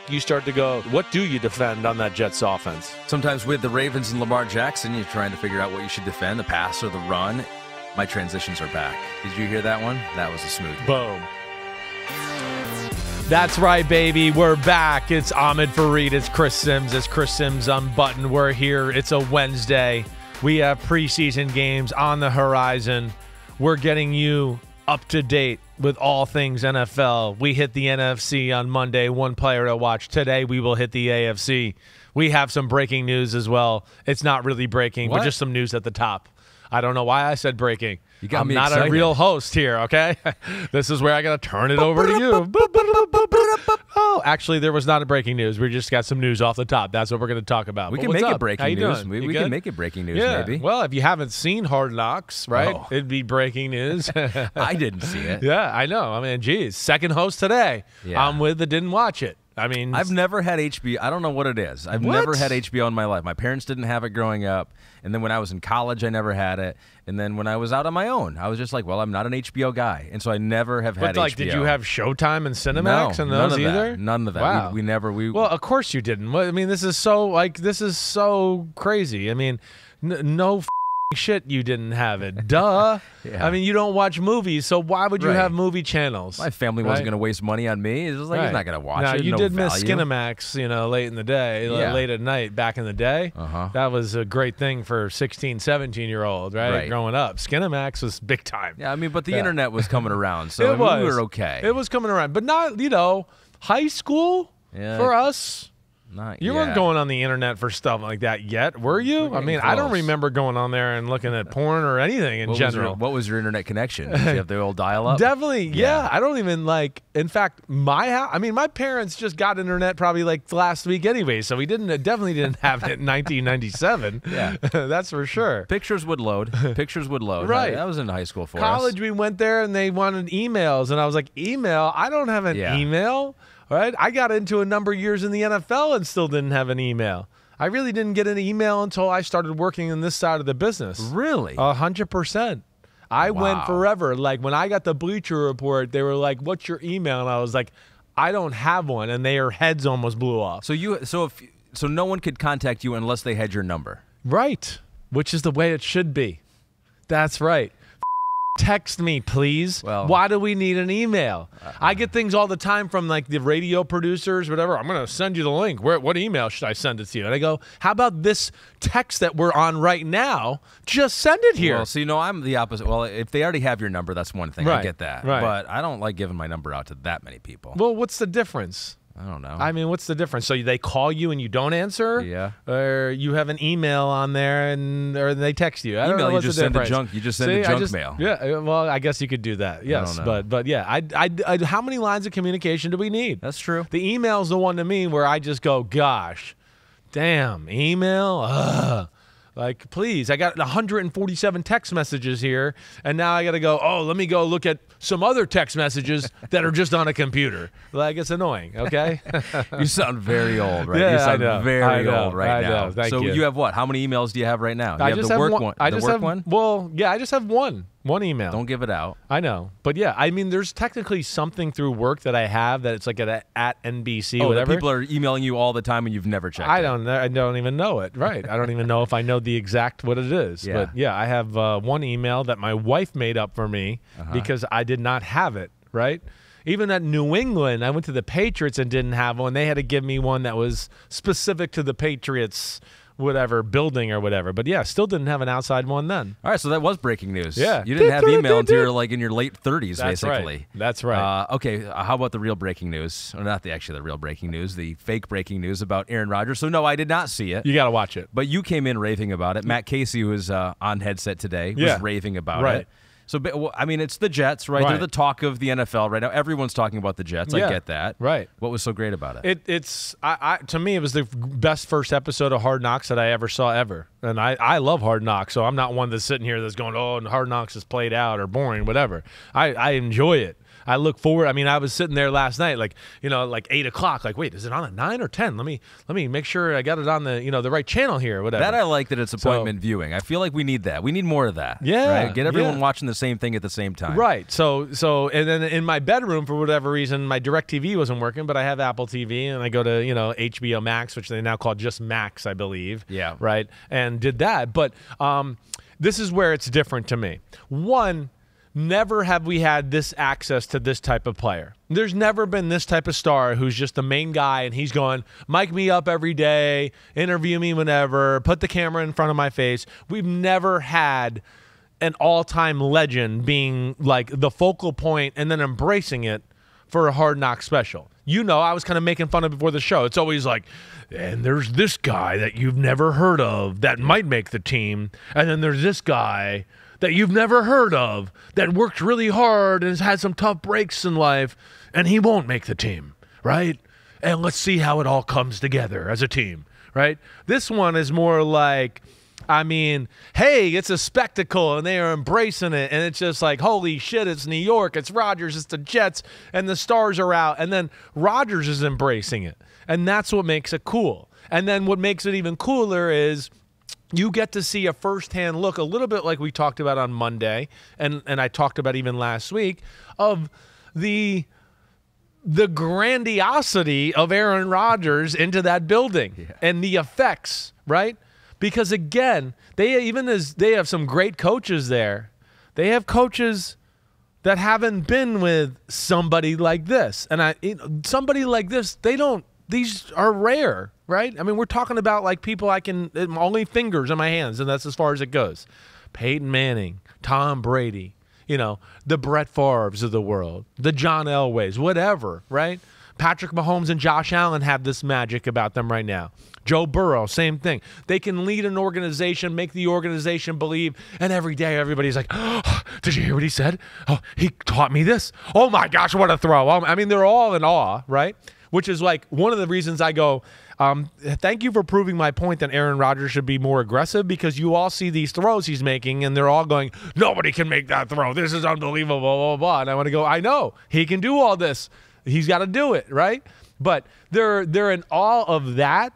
you start to go, what do you defend on that Jets offense? Sometimes with the Ravens and Lamar Jackson, you're trying to figure out what you should defend, the pass or the run. My transitions are back. Did you hear that one? That was a smooth one. Boom. That's right, baby. We're back. It's Ahmed Fareed. It's Chris Simms. It's Chris Simms Unbuttoned. We're here. It's a Wednesday. We have preseason games on the horizon. We're getting you up to date with all things NFL. We hit the NFC on Monday, one player to watch. Today, we will hit the AFC. We have some breaking news as well. It's not really breaking, but just some news at the top. I don't know why I said breaking. You got I'm me not excited. a real host here, okay? This is where I got to turn it over to you. Oh, actually, there was not a breaking news. We just got some news off the top. That's what we're going to talk about. We But can what's make up? it breaking How you news. doing? We can make it breaking news, Yeah. maybe. Well, if you haven't seen Hard Knocks, right, it'd be breaking news. I didn't see it. Yeah, I know. I mean, geez, second host today. Yeah. I'm with the didn't watch it. I mean, I've never had HBO. I don't know what it is. I've never had HBO in my life. My parents didn't have it growing up. And then when I was in college, I never had it. And then when I was out on my own, I was just like, well, I'm not an HBO guy. And so I never have had HBO. Did you have Showtime and Cinemax and none those of either? That. None of that. Wow. We never. Well, of course you didn't. I mean, this is so crazy. I mean, no shit you didn't have it. Duh. Yeah. I mean, you don't watch movies, so why would you have movie channels? My family wasn't going to waste money on me. It was like, he's not going to watch it. You no did value. miss Skinamax, late in the day, late at night back in the day. That was a great thing for 16, 17-year-old, right? Growing up. Skinamax was big time. Yeah, I mean, but the internet was coming around, so we were okay. It was coming around. But not, high school for us. You weren't going on the internet for stuff like that yet, were you? I mean, I don't remember going on there and looking at porn or anything in general. What was your internet connection? Did you have the old dial-up? Definitely, yeah. I don't even in fact, my parents just got internet probably last week anyway, so we definitely didn't have it in 1997. Yeah. That's for sure. Pictures would load. Right. That was in high school for us. College, we went there and they wanted emails, and I was like, email? I don't have an email. All right, I got into a number of years in the NFL and still didn't have an email. I really didn't get an email until I started working in this side of the business. Really? 100%. I went forever. Like, when I got the Bleacher Report, they were like, what's your email? And I was like, I don't have one. And their heads almost blew off. So no one could contact you unless they had your number. Right, which is the way it should be. That's right. Text me, please. Well, why do we need an email? I get things all the time from the radio producers, whatever. I'm going to send you the link. What email should I send it to you? And I go, how about this text that we're on right now? Just send it here. Well, see, I'm the opposite. Well, if they already have your number, that's one thing. I get that. Right. But I don't like giving my number out to that many people. Well, what's the difference? I don't know. I mean, what's the difference? So they call you and you don't answer? Yeah. Or you have an email on there or they text you? I don't know. You just send a junk. You just send a junk mail. Yeah. Well, I guess you could do that. Yes. But yeah. I how many lines of communication do we need? That's true. The email's the one to me where I just go, gosh, damn, email? Ugh. Please, I got 147 text messages here, and now I got to go, let me go look at some other text messages that are just on a computer. It's annoying, okay? You sound very old, right? Yeah, you sound I know. very old right now. Thank you. So you have what? How many emails do you have right now? I have just the have work one. one. I the just work have one? Well, yeah, I just have one email. Don't give it out. I know. But yeah, I mean, there's technically something through work that I have that it's like at NBC, whatever. People are emailing you all the time and you've never checked I don't even know it. Right. I don't even know if I know the exact what it is. Yeah. But yeah, I have one email that my wife made up for me because I did not have it. Right. Even at New England, I went to the Patriots and didn't have one. They had to give me one that was specific to the Patriots whatever building or whatever. But yeah, still didn't have an outside one then. All right, so that was breaking news. Yeah. You didn't have email until you're in your late 30s, basically. Right. That's right. Okay, how about the real breaking news? Or not the real breaking news, the fake breaking news about Aaron Rodgers. So no, I did not see it. You got to watch it. But you came in raving about it. Matt Casey, who was on headset today, was raving about it. So, I mean, it's the Jets, right? They're the talk of the NFL right now. Everyone's talking about the Jets. I get that. Right. What was so great about it? To me, it was the best first episode of Hard Knocks that I ever saw ever. And I love Hard Knocks, so I'm not one that's sitting here that's going, Hard Knocks is played out or boring, whatever. I enjoy it. I look forward. I mean, I was sitting there last night, like 8 o'clock. Like, wait, is it on at 9 or 10? Let me make sure I got it on the the right channel here, or whatever. That I like that it's appointment viewing. I feel like we need that. We need more of that. Yeah, right? Get everyone watching the same thing at the same time. Right. So and then in my bedroom, for whatever reason, my DirecTV wasn't working, but I have Apple TV, and I go to HBO Max, which they now call just Max, I believe. Yeah. Right. And did that, but this is where it's different to me. One, never have we had this access to this type of player. There's never been this type of star who's just the main guy and he's going, mic me up every day, interview me whenever, put the camera in front of my face. We've never had an all-time legend being like the focal point and then embracing it for a Hard Knock special. I was kind of making fun of before the show. It's always like, and there's this guy that you've never heard of that might make the team, and then there's this guy that you've never heard of that worked really hard and has had some tough breaks in life, and he won't make the team, right? And let's see how it all comes together as a team, right? This one is more like, hey, it's a spectacle, and they are embracing it, and it's just like, holy shit, it's New York, it's Rodgers, it's the Jets, and the stars are out, and then Rodgers is embracing it, and that's what makes it cool. And then what makes it even cooler is you get to see a firsthand look, a little bit like we talked about on Monday, and I talked about even last week, of the grandiosity of Aaron Rodgers into that building and the effects, right? Because again, they have some great coaches there. They have coaches that haven't been with somebody like this, and somebody like this, these are rare, right? I mean, we're talking about like people only fingers in my hands, and that's as far as it goes. Peyton Manning, Tom Brady, the Brett Favres of the world, the John Elways, whatever, right? Patrick Mahomes and Josh Allen have this magic about them right now. Joe Burrow, same thing. They can lead an organization, make the organization believe, and every day everybody's like, oh, did you hear what he said? Oh, he taught me this. Oh, my gosh, what a throw. They're all in awe, right? Which is like one of the reasons I go, thank you for proving my point that Aaron Rodgers should be more aggressive, because you all see these throws he's making, and they're all going, nobody can make that throw. This is unbelievable, blah, blah, blah. And I want to go, I know. He can do all this. He's got to do it, right? But they're in awe of that.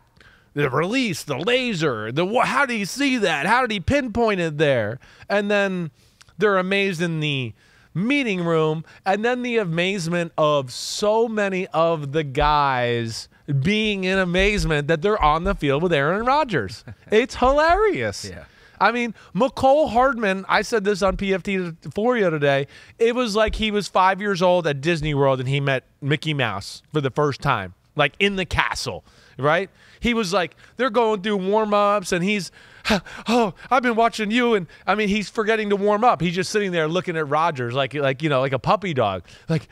The release, the laser, how did he see that? How did he pinpoint it there? And then they're amazed in the meeting room, and then the amazement of so many of the guys being in amazement that they're on the field with Aaron Rodgers. It's hilarious. Yeah. McCole Hardman, I said this on PFT for you today, it was like he was 5 years old at Disney World and he met Mickey Mouse for the first time, like in the castle, right? He was like, they're going through warm-ups, and he's, oh, I've been watching you, and he's forgetting to warm up. He's just sitting there looking at Rodgers like a puppy dog, like.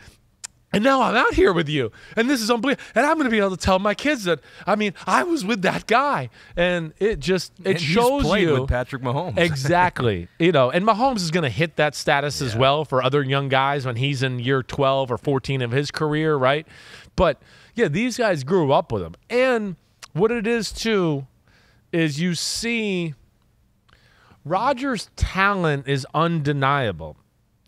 And now I'm out here with you, and this is unbelievable. And I'm going to be able to tell my kids that, I was with that guy. And it shows he's played you. with Patrick Mahomes. Exactly. And Mahomes is going to hit that status as well for other young guys when he's in year 12 or 14 of his career, right? But, yeah, these guys grew up with him. And what it is, too, is you see Rodgers' talent is undeniable.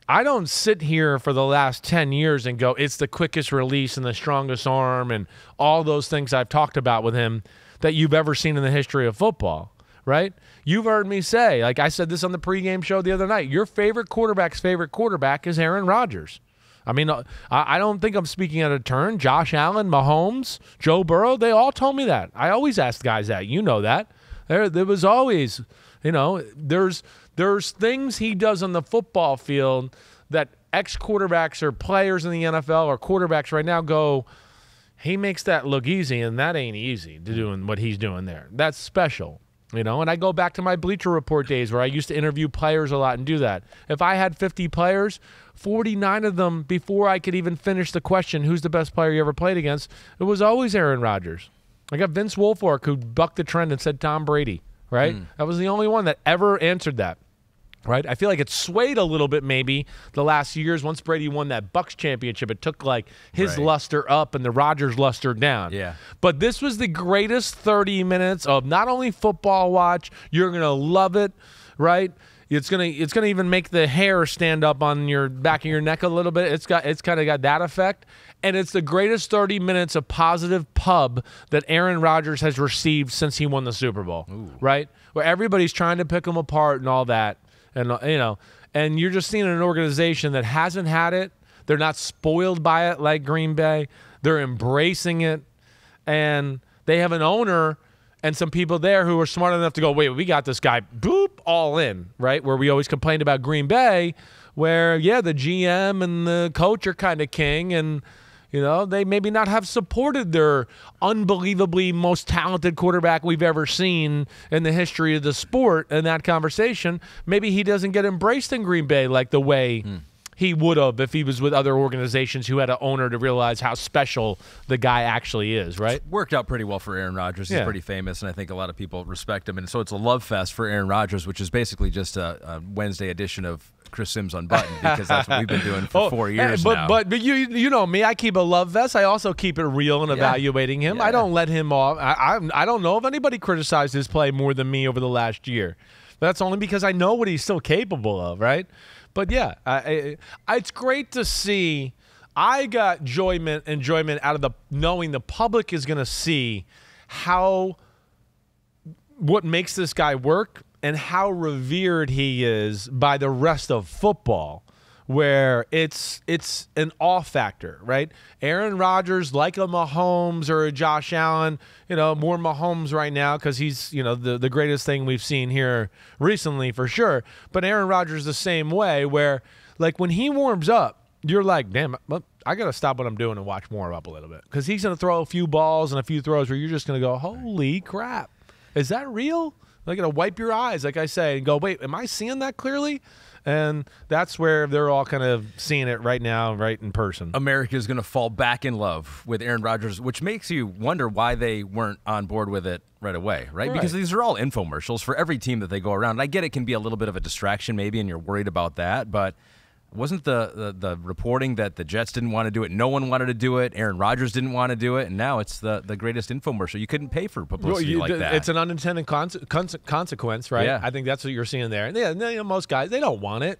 I don't sit here for the last 10 years and go, it's the quickest release and the strongest arm and all those things I've talked about with him that you've ever seen in the history of football, right? You've heard me say, like I said this on the pregame show the other night, your favorite quarterback's favorite quarterback is Aaron Rodgers. I don't think I'm speaking out of turn. Josh Allen, Mahomes, Joe Burrow, they all told me that. I always ask guys that. You know that. There was always, there's things he does on the football field that ex-quarterbacks or players in the NFL or quarterbacks right now go, he makes that look easy, and that ain't easy to doing what he's doing there. That's special, And I go back to my Bleacher Report days where I used to interview players a lot and do that. If I had 50 players, 49 of them, before I could even finish the question, who's the best player you ever played against, it was always Aaron Rodgers. I got Vince Wilfork, who bucked the trend and said Tom Brady, right? That was the only one that ever answered that. Right, I feel like it swayed a little bit maybe the last few years. Once Brady won that Bucs championship, it took like his luster up and the Rodgers luster down. Yeah. But this was the greatest 30 minutes of not only football watch, you're going to love it, right? It's gonna even make the hair stand up on your back of your neck a little bit. It's kind of got that effect, and it's the greatest 30 minutes of positive pub that Aaron Rodgers has received since he won the Super Bowl. Ooh. Right, where everybody's trying to pick him apart and all that, and and you're just seeing an organization that hasn't had it. They're not spoiled by it like Green Bay. They're embracing it, and they have an owner and some people there who are smart enough to go, wait, we got this guy, boop, all in, right? Where we always complained about Green Bay, where, yeah, the GM and the coach are kind of king, and, they maybe not have supported their unbelievably most talented quarterback we've ever seen in the history of the sport in that conversation. Maybe he doesn't get embraced in Green Bay like the way he would have if he was with other organizations who had an owner to realize how special the guy actually is, right? It's worked out pretty well for Aaron Rodgers. He's pretty famous, and I think a lot of people respect him. And so it's a love fest for Aaron Rodgers, which is basically just a Wednesday edition of Chris Simms Unbuttoned, because that's what we've been doing for 4 years now. But you know me, I keep a love vest. I also keep it real in evaluating him. I don't let him off. I don't know if anybody criticized his play more than me over the last year. That's only because I know what he's still capable of, right? But yeah, it's great to see. I got enjoyment out of knowing the public is going to see what makes this guy work and how revered he is by the rest of football, where it's an awe factor, right? Aaron Rodgers, like a Mahomes or a Josh Allen, more Mahomes right now because he's, the greatest thing we've seen here recently for sure. But Aaron Rodgers the same way, where like when he warms up, you're like, damn, I got to stop what I'm doing and watch more up a little bit, because he's going to throw a few balls and a few throws where you're just going to go, holy crap, is that real? They're going to wipe your eyes, like I say, and go, wait, am I seeing that clearly? And that's where they're all kind of seeing it right now, right in person. America is going to fall back in love with Aaron Rodgers, which makes you wonder why they weren't on board with it right away, right? Because these are all infomercials for every team that they go around. And I get it can be a little bit of a distraction maybe, and you're worried about that, but wasn't the reporting that the Jets didn't want to do it? No one wanted to do it. Aaron Rodgers didn't want to do it, and now it's the greatest infomercial. You couldn't pay for publicity like that. It's an unintended consequence, right? Yeah. I think that's what you're seeing there. Yeah, most guys, they don't want it.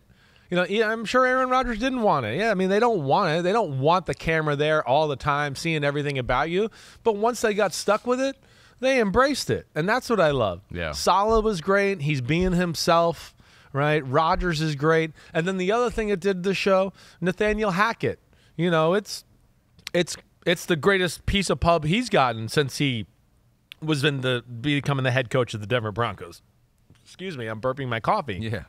I'm sure Aaron Rodgers didn't want it. Yeah, I mean, they don't want it. They don't want the camera there all the time, seeing everything about you. But once they got stuck with it, they embraced it, and that's what I love. Yeah. Saleh was great. He's being himself. Right, Rodgers is great, and then the other thing it did the show, Nathaniel Hackett. It's the greatest piece of pub he's gotten since he was becoming the head coach of the Denver Broncos. Excuse me, I'm burping my coffee. Yeah,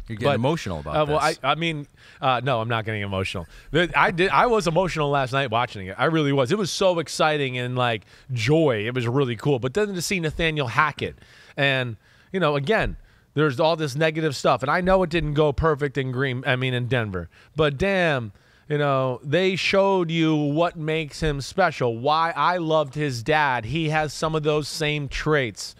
you're getting emotional about this. Well, no, I'm not getting emotional. I was emotional last night watching it. I really was. It was so exciting and like joy. It was really cool. But then to see Nathaniel Hackett, and again. There's all this negative stuff, and I know it didn't go perfect in Denver. But damn, they showed you what makes him special. Why I loved his dad. He has some of those same traits.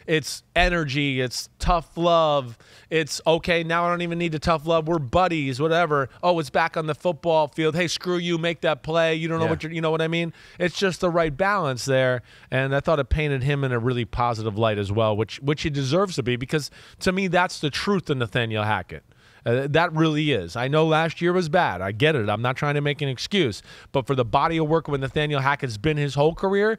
It's energy. It's tough love. It's okay. Now I don't even need the tough love. We're buddies. Whatever. Oh, it's back on the football field. Hey, screw you. Make that play. You don't know what you know what I mean. It's just the right balance there, and I thought it painted him in a really positive light as well, which he deserves to be, because to me that's the truth of Nathaniel Hackett. That really is. I know last year was bad. I get it. I'm not trying to make an excuse, but for the body of work with Nathaniel Hackett's been his whole career.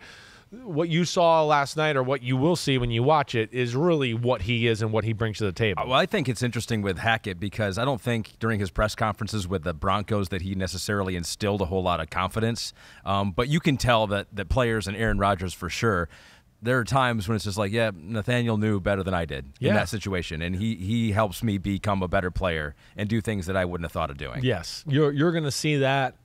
What you saw last night, or what you will see when you watch it, is really what he is and what he brings to the table. Well, I think it's interesting with Hackett, because I don't think during his press conferences with the Broncos that he necessarily instilled a whole lot of confidence. But you can tell that players, and Aaron Rodgers for sure, there are times when it's just like, yeah, Nathaniel knew better than I did in that situation, and he helps me become a better player and do things that I wouldn't have thought of doing. Yes, you're going to see that,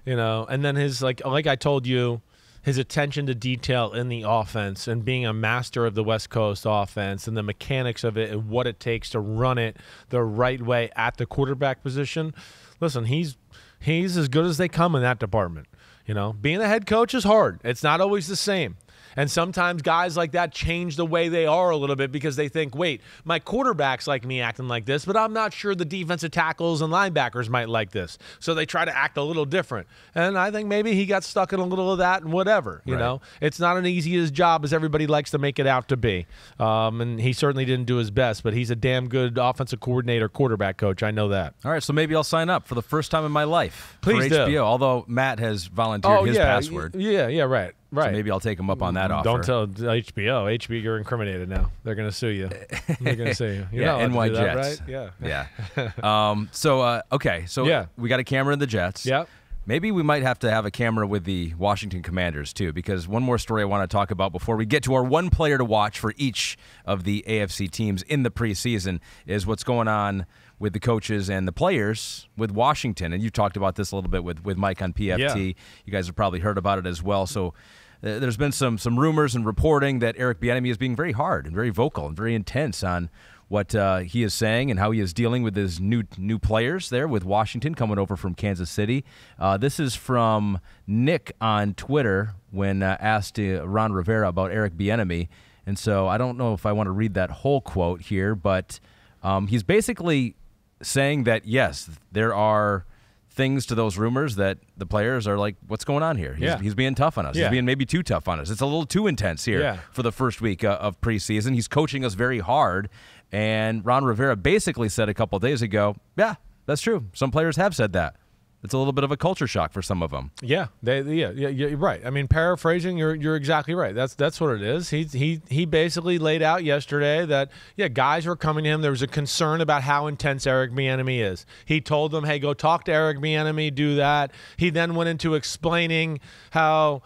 and then his like I told you, his attention to detail in the offense and being a master of the West Coast offense and the mechanics of it and what it takes to run it the right way at the quarterback position. Listen, he's as good as they come in that department. Being a head coach is hard. It's not always the same. And sometimes guys like that change the way they are a little bit because they think, wait, my quarterback's like me acting like this, but I'm not sure the defensive tackles and linebackers might like this. So they try to act a little different. And I think maybe he got stuck in a little of that and whatever. You know, it's not an easy as job as everybody likes to make it out to be. And he certainly didn't do his best, but he's a damn good offensive coordinator, quarterback coach. I know that. All right, so maybe I'll sign up for the first time in my life Please for do. HBO, although Matt has volunteered his password. Yeah, right. So maybe I'll take him up on that offer. Don't tell HBO. HBO, you're incriminated now. They're going to sue you. They're going to sue you. You're yeah, not NY allowed to do that, Jets. right? Yeah. Okay. So we got a camera in the Jets. Yep. Maybe we might have to have a camera with the Washington Commanders, too, because one more story I want to talk about before we get to our one player to watch for each of the AFC teams in the preseason is what's going on with the coaches and the players with Washington. And you talked about this a little bit with Mike on PFT. Yeah. You guys have probably heard about it as well. So there's been some rumors and reporting that Eric Bieniemy is being very hard and very vocal and very intense on what he is saying and how he is dealing with his new players there with Washington coming over from Kansas City. This is from Nick on Twitter when asked Ron Rivera about Eric Bieniemy. And so I don't know if I want to read that whole quote here, but he's basically saying that, yes, there are things to those rumors that the players are like, what's going on here? He's being tough on us. He's being maybe too tough on us. It's a little too intense here for the first week of preseason. He's coaching us very hard. And Ron Rivera basically said a couple of days ago, yeah, that's true. Some players have said that. It's a little bit of a culture shock for some of them. Yeah, you're right. I mean, paraphrasing, you're exactly right. That's what it is. He basically laid out yesterday that guys were coming to him. There was a concern about how intense Eric Bieniemy is. He told them, hey, go talk to Eric Bieniemy, do that. He then went into explaining how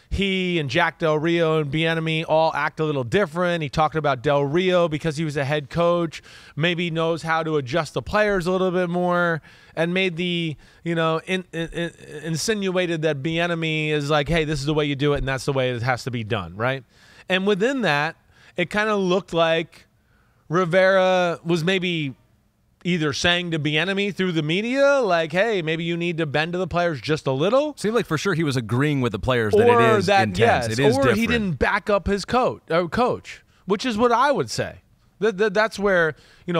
he and Jack Del Rio and Bieniemy all act a little different. He talked about Del Rio because he was a head coach, maybe knows how to adjust the players a little bit more, and made the, insinuated that Bieniemy is like, hey, this is the way you do it, and that's the way it has to be done, right? And within that, it kind of looked like Rivera was maybe either saying to Bieniemy through the media, like, hey, maybe you need to bend to the players just a little. Seemed like for sure he was agreeing with the players that it is intense. Yes, it is different. He didn't back up his coach, which is what I would say. That's where,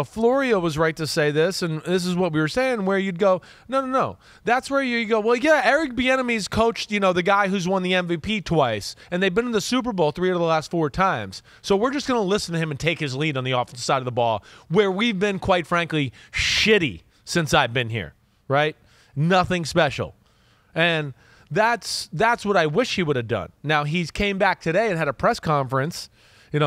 Florio was right to say this, and this is what we were saying, where you'd go, no. That's where you go, well, yeah, Eric Bieniemy's coached, the guy who's won the MVP twice, and they've been in the Super Bowl 3 of the last 4 times. So we're just going to listen to him and take his lead on the offensive side of the ball, where we've been, quite frankly, shitty since I've been here, right? Nothing special. And that's what I wish he would have done. Now, he's came back today and had a press conference,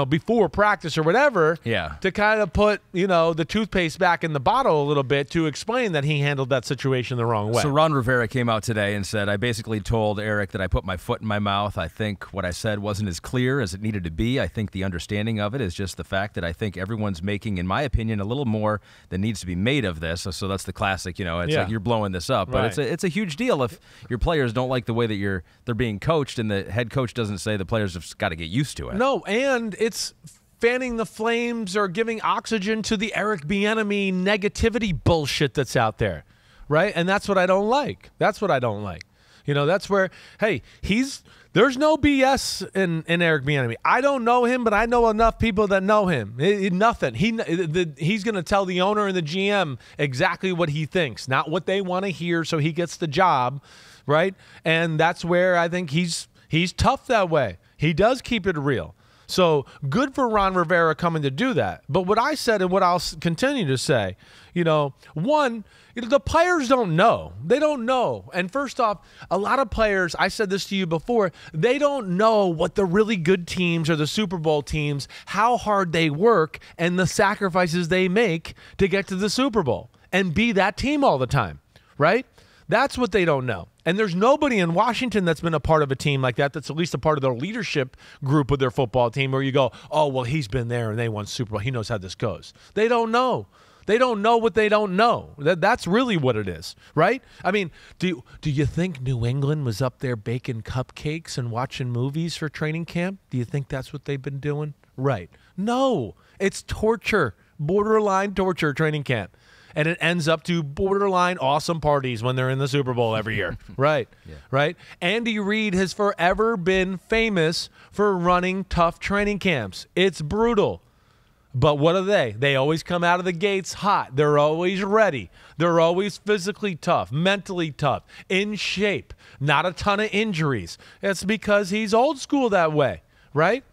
before practice or whatever, to kind of put, the toothpaste back in the bottle a little bit to explain that he handled that situation the wrong way. So Ron Rivera came out today and said, I basically told Eric that I put my foot in my mouth. I think what I said wasn't as clear as it needed to be. I think the understanding of it is just the fact that I think everyone's making, in my opinion, a little more than needs to be made of this. So that's the classic, it's like you're blowing this up. But it's a huge deal if your players don't like the way that they're being coached and the head coach doesn't say the players have got to get used to it. No, and it's fanning the flames or giving oxygen to the Eric Bieniemy negativity bullshit that's out there, right? And that's what I don't like. That's what I don't like. That's where, hey, there's no BS in Eric Bieniemy. I don't know him, but I know enough people that know him. Nothing. He's going to tell the owner and the GM exactly what he thinks, not what they want to hear, so he gets the job, right? And that's where I think he's tough that way. He does keep it real. So good for Ron Rivera coming to do that. But what I said and what I'll continue to say, one, the players don't know. They don't know. And first off, a lot of players, I said this to you before, they don't know what the really good teams or the Super Bowl teams, how hard they work and the sacrifices they make to get to the Super Bowl and be that team all the time, right? That's what they don't know. And there's nobody in Washington that's been a part of a team like that, that's at least a part of their leadership group with their football team, where you go, oh, well, he's been there and they won Super Bowl. He knows how this goes. They don't know. They don't know what they don't know. That's really what it is, right? I mean, do you think New England was up there baking cupcakes and watching movies for training camp? Do you think that's what they've been doing? Right. No, it's torture, borderline torture training camp. and it ends up to borderline awesome parties when they're in the Super Bowl every year. Right. Yeah. Right. Andy Reid has forever been famous for running tough training camps. It's brutal. But what are they? They always come out of the gates hot. They're always ready. They're always physically tough, mentally tough, in shape, not a ton of injuries. It's because he's old school that way, right?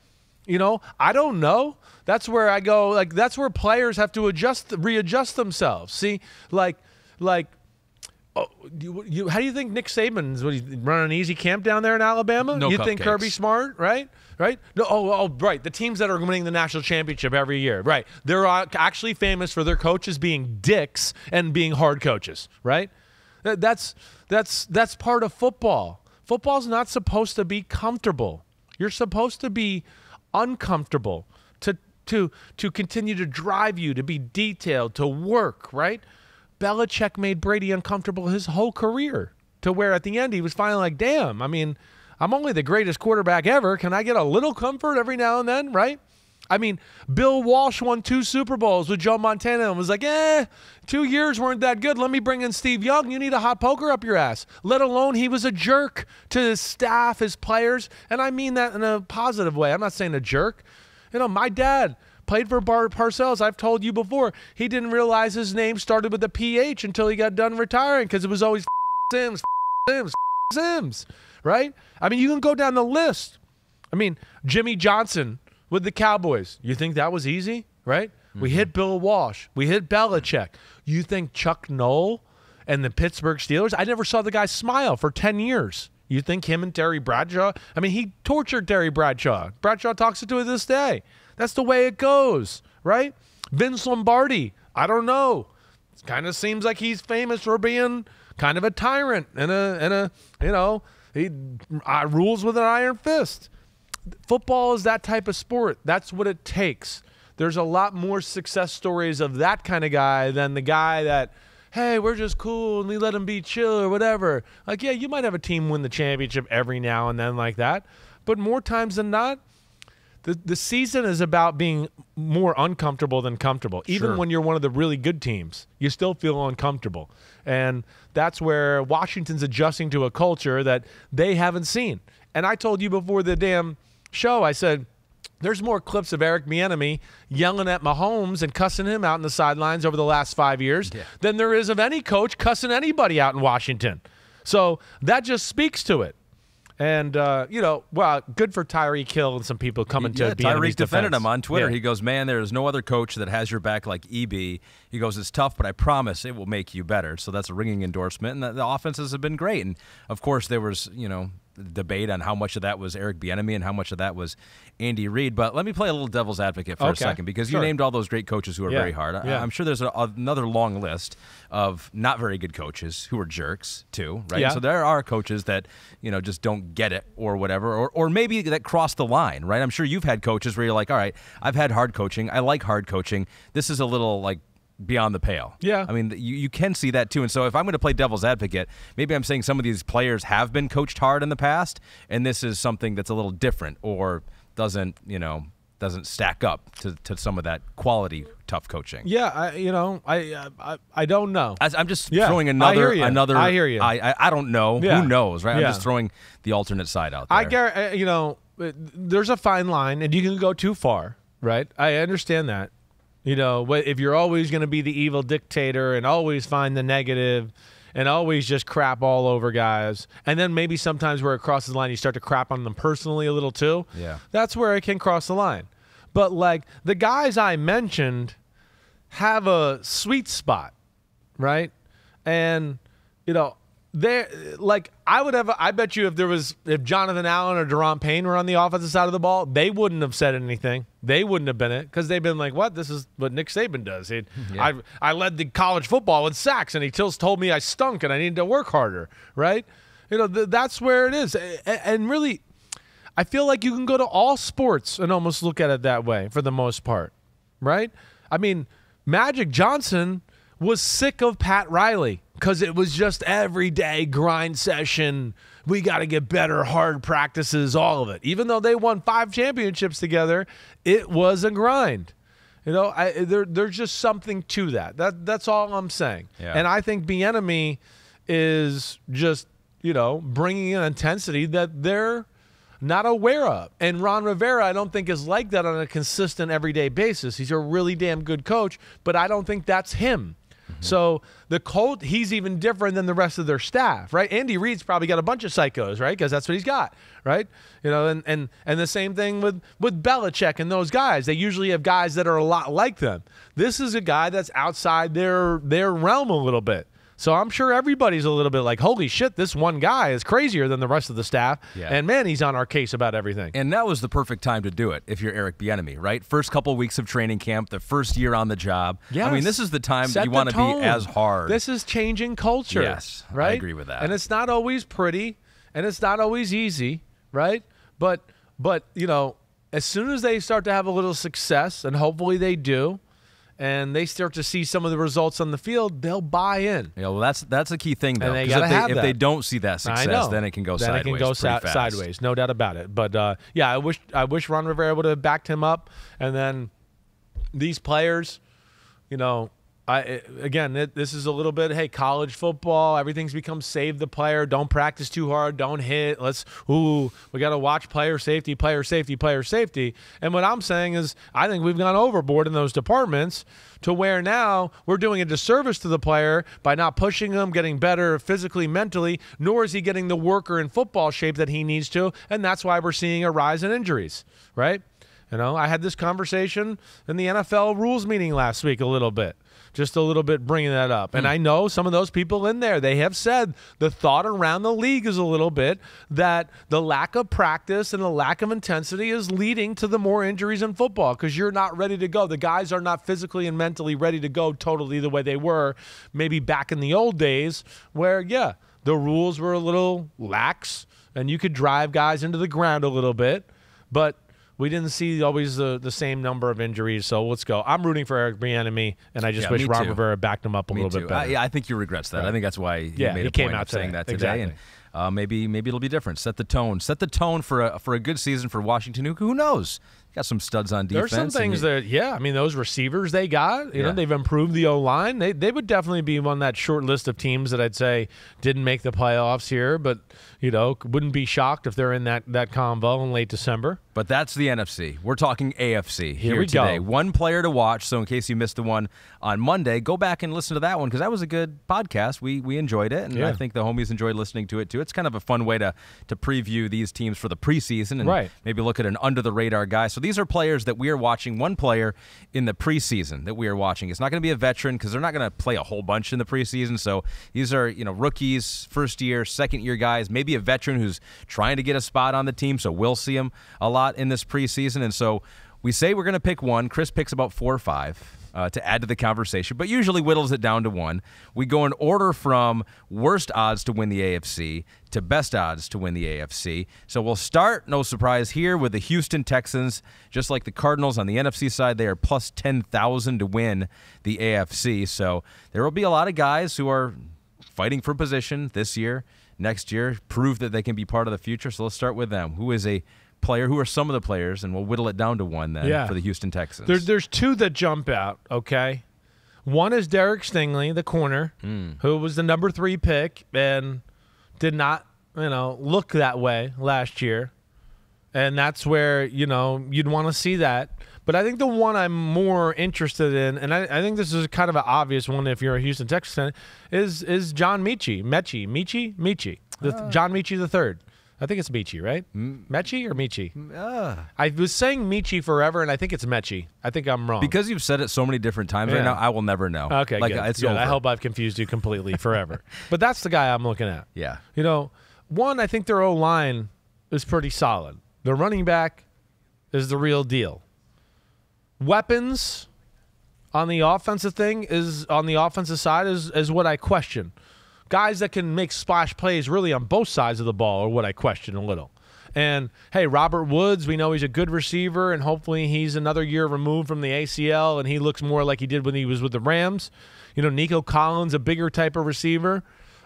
You know, I don't know. That's where I go. Like, that's where players have to readjust themselves. See, like, how do you think Nick Saban's running an easy camp down there in Alabama? No you cupcakes. think Kirby Smart, right? Right? No, right. The teams that are winning the national championship every year, right? They're actually famous for their coaches being dicks and being hard coaches, right? That's part of football. Football's not supposed to be comfortable. You're supposed to be uncomfortable, to continue to drive you, to be detailed, to work, right? Belichick made Brady uncomfortable his whole career, to where at the end he was finally like, damn, I mean, I'm only the greatest quarterback ever. Can I get a little comfort every now and then, right? I mean, Bill Walsh won 2 Super Bowls with Joe Montana and was like, 2 years weren't that good. Let me bring in Steve Young. You need a hot poker up your ass. Let alone he was a jerk to his staff, his players. And I mean that in a positive way. I'm not saying a jerk. You know, my dad played for Parcells. I've told you before. He didn't realize his name started with a PH until he got done retiring because it was always Simms, Simms, right? I mean, you can go down the list. I mean, Jimmy Johnson with the Cowboys. You think that was easy, right? Mm-hmm. We hit Bill Walsh. We hit Belichick. You think Chuck Noll and the Pittsburgh Steelers? I never saw the guy smile for 10 years. You think him and Terry Bradshaw? I mean, he tortured Terry Bradshaw. Bradshaw talks to this day. That's the way it goes, right? Vince Lombardi, I don't know. It kind of seems like he's famous for being kind of a tyrant and he rules with an iron fist. Football is that type of sport. That's what it takes. There's a lot more success stories of that kind of guy than the guy that, hey, we're just cool and we let him be chill or whatever. Like, yeah, you might have a team win the championship every now and then like that, but more times than not, the season is about being more uncomfortable than comfortable. Even when you're one of the really good teams, you still feel uncomfortable. And that's where Washington's adjusting to a culture that they haven't seen. And I told you before the damn show, I said, there's more clips of Eric Bieniemy yelling at Mahomes and cussing him out in the sidelines over the last 5 years than there is of any coach cussing anybody out in Washington. So that just speaks to it. And, well, good for Tyreek Hill and some people coming to Bieniemy's Tyreek defended defense. him on Twitter. Yeah. He goes, man, there is no other coach that has your back like EB. He goes, it's tough, but I promise it will make you better. So that's a ringing endorsement. And the offenses have been great. And, of course, there was, debate on how much of that was Eric Bieniemy and how much of that was Andy Reid. But let me play a little devil's advocate for a second, because you named all those great coaches who are very hard. I'm sure there's another long list of not very good coaches who are jerks too, right? Yeah. So there are coaches that, just don't get it or whatever, or maybe that cross the line, right? I'm sure you've had coaches where you're like, all right, I've had hard coaching. I like hard coaching. This is a little like beyond the pale. Yeah. I mean, you can see that too. And so if I'm going to play devil's advocate, maybe I'm saying some of these players have been coached hard in the past, and this is something that's a little different or doesn't stack up to some of that quality tough coaching. Yeah, I don't know. I'm just throwing another. I hear you. I don't know. Yeah. Who knows, right? Yeah. I'm just throwing the alternate side out there. There's a fine line, and you can go too far, right? I understand that. If you're always going to be the evil dictator and always find the negative and always just crap all over guys, and then maybe sometimes where it crosses the line, you start to crap on them personally a little too. Yeah. That's where it can cross the line. But, like, the guys I mentioned have a sweet spot, right? And, I bet you if Jonathan Allen or Daron Payne were on the offensive side of the ball, they wouldn't have said anything. They wouldn't have been it because they've been like, what? This is what Nick Saban does. I led the college football in sacks, and he told me I stunk and I needed to work harder, right? That's where it is. And really, I feel like you can go to all sports and almost look at it that way for the most part, right? I mean, Magic Johnson was sick of Pat Riley because it was just everyday grind session. We got to get better, hard practices, all of it. Even though they won 5 championships together, it was a grind. You know, there's just something to that. That's all I'm saying. Yeah. And I think Bieniemy is just, you know, bringing an intensity that they're not aware of. And Ron Rivera, I don't think is like that on a consistent everyday basis. He's a really damn good coach, but I don't think that's him. So the Colt, he's even different than the rest of their staff, right? Andy Reid's probably got a bunch of psychos, right? Because that's what he's got, right? You know, and the same thing with Belichick and those guys. They usually have guys that are a lot like them. This is a guy that's outside their realm a little bit. So I'm sure everybody's a little bit like, holy shit, this one guy is crazier than the rest of the staff. Yeah. And, man, he's on our case about everything. And that was the perfect time to do it if you're Eric Bieniemy, right? First couple of weeks of training camp, the first year on the job. Yes. I mean, this is the time that you want to be as hard. This is changing culture. Yes, right? I agree with that. And it's not always pretty, and it's not always easy, right? But you know, as soon as they start to have a little success, and hopefully they do, and they start to see some of the results on the field, they'll buy in. Yeah, well, that's a key thing, though. Because if they don't see that success, then it can go sideways. Then it can go sideways, no doubt about it. But yeah, I wish Ron Rivera would have backed him up. And then these players, you know, this is a little bit, hey, college football, everything's become save the player, don't practice too hard, don't hit, we got to watch player safety. And what I'm saying is I think we've gone overboard in those departments to where now we're doing a disservice to the player by not pushing him, getting better physically, mentally, nor is he getting the worker in football shape that he needs to, and that's why we're seeing a rise in injuries, right? You know, I had this conversation in the NFL rules meeting last week a little bit. Just a little bit bringing that up. And I know some of those people in there, they have said the thought around the league is a little bit that the lack of practice and the lack of intensity is leading to the more injuries in football because you're not ready to go. The guys are not physically and mentally ready to go totally the way they were maybe back in the old days where, yeah, the rules were a little lax and you could drive guys into the ground a little bit, but we didn't see always the same number of injuries, so let's go. I'm rooting for Eric Bieniemy, and I just wish Ron Rivera backed him up a little bit better. I think he regrets that. Right. I think that's why he made a came point out of saying that today. Exactly. And maybe it'll be different. Set the tone. Set the tone for a good season for Washington. Who knows? Got some studs on defense. There's some things I mean, those receivers they got, you know, they've improved the O-line. They would definitely be on that short list of teams that I'd say didn't make the playoffs here, but, you know, wouldn't be shocked if they're in that convo in late December. But that's the NFC. We're talking AFC here today. Go. One player to watch, so in case you missed the one on Monday, go back and listen to that one because that was a good podcast. We enjoyed it, and I think the homies enjoyed listening to it too. It's kind of a fun way to preview these teams for the preseason and maybe look at an under-the-radar guy. So these are players that we are watching, one player in the preseason that we are watching. It's not going to be a veteran because they're not going to play a whole bunch in the preseason. So these are, you know, rookies, first-year, second-year guys, maybe a veteran who's trying to get a spot on the team, so we'll see him a lot in this preseason. And so we say we're going to pick one. Chris picks about 4 or 5 to add to the conversation, but usually whittles it down to one. We go in order from worst odds to win the AFC to best odds to win the AFC. So we'll start, no surprise here, with the Houston Texans. Just like the Cardinals on the NFC side, they are plus 10,000 to win the AFC. So there will be a lot of guys who are fighting for position this year, next year, prove that they can be part of the future. So let's start with them. Who are some of the players, and we'll whittle it down to one then for the Houston Texans. There's 2 that jump out, okay? One is Derek Stingley, the corner, who was the number 3 pick and did not, you know, look that way last year. And that's where, you know, you'd want to see that. But I think the one I'm more interested in, and I think this is kind of an obvious one if you're a Houston Texans fan, is Jon Metchie. Jon Metchie the third. I think it's Metchie, right? Metchie or Metchie? I was saying Metchie forever, and I think it's Metchie. I think I'm wrong. Because you've said it so many different times right now, I will never know. Okay, good. It's over. I hope I've confused you completely forever. But that's the guy I'm looking at. Yeah. You know, one, I think their O-line is pretty solid. Their running back is the real deal. Weapons on the offensive side is what I question. Guys that can make splash plays really on both sides of the ball are what I question a little. And, hey, Robert Woods, we know he's a good receiver, and hopefully he's another year removed from the ACL, and he looks more like he did when he was with the Rams. You know, Nico Collins, a bigger type of receiver.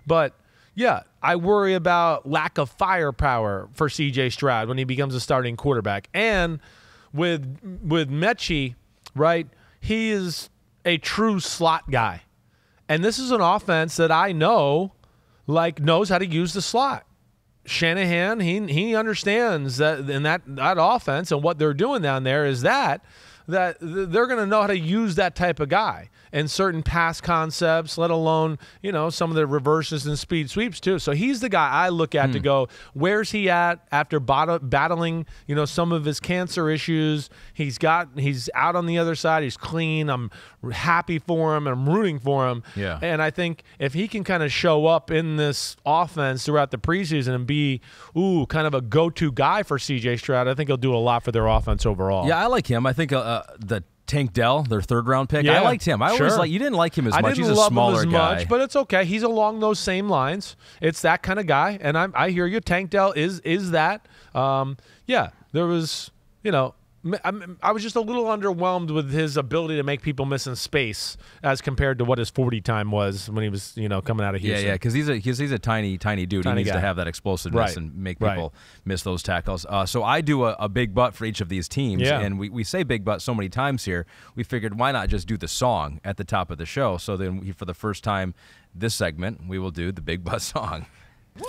But, yeah, I worry about lack of firepower for CJ Stroud when he becomes a starting quarterback. And with Metchie, right, he is a true slot guy. And this is an offense that I know, knows how to use the slot. Shanahan, he understands that in that offense and what they're doing down there is that they're going to know how to use that type of guy and certain pass concepts, let alone, some of the reverses and speed sweeps too. So he's the guy I look at to go, where's he at after battling, some of his cancer issues. He's out on the other side. He's clean. I'm happy for him. I'm rooting for him. Yeah. And I think if he can kind of show up in this offense throughout the preseason and be, kind of a go-to guy for CJ Stroud, I think he'll do a lot for their offense overall. Yeah, I like him. I think the Tank Dell, their third-round pick, yeah, I liked him. I always you didn't like him as much. He's a smaller him as guy. much, but it's okay. He's along those same lines. It's that kind of guy, and I hear you. Tank Dell is that. There was, I was just a little underwhelmed with his ability to make people miss in space as compared to what his 40 time was when he was, coming out of Houston. Yeah, because he's a tiny dude. He needs guy. to have that explosiveness and make people miss those tackles. So I do a big butt for each of these teams, and we say big butt so many times here. We figured why not just do the song at the top of the show? So then for the first time this segment, we will do the big butt song. Woo!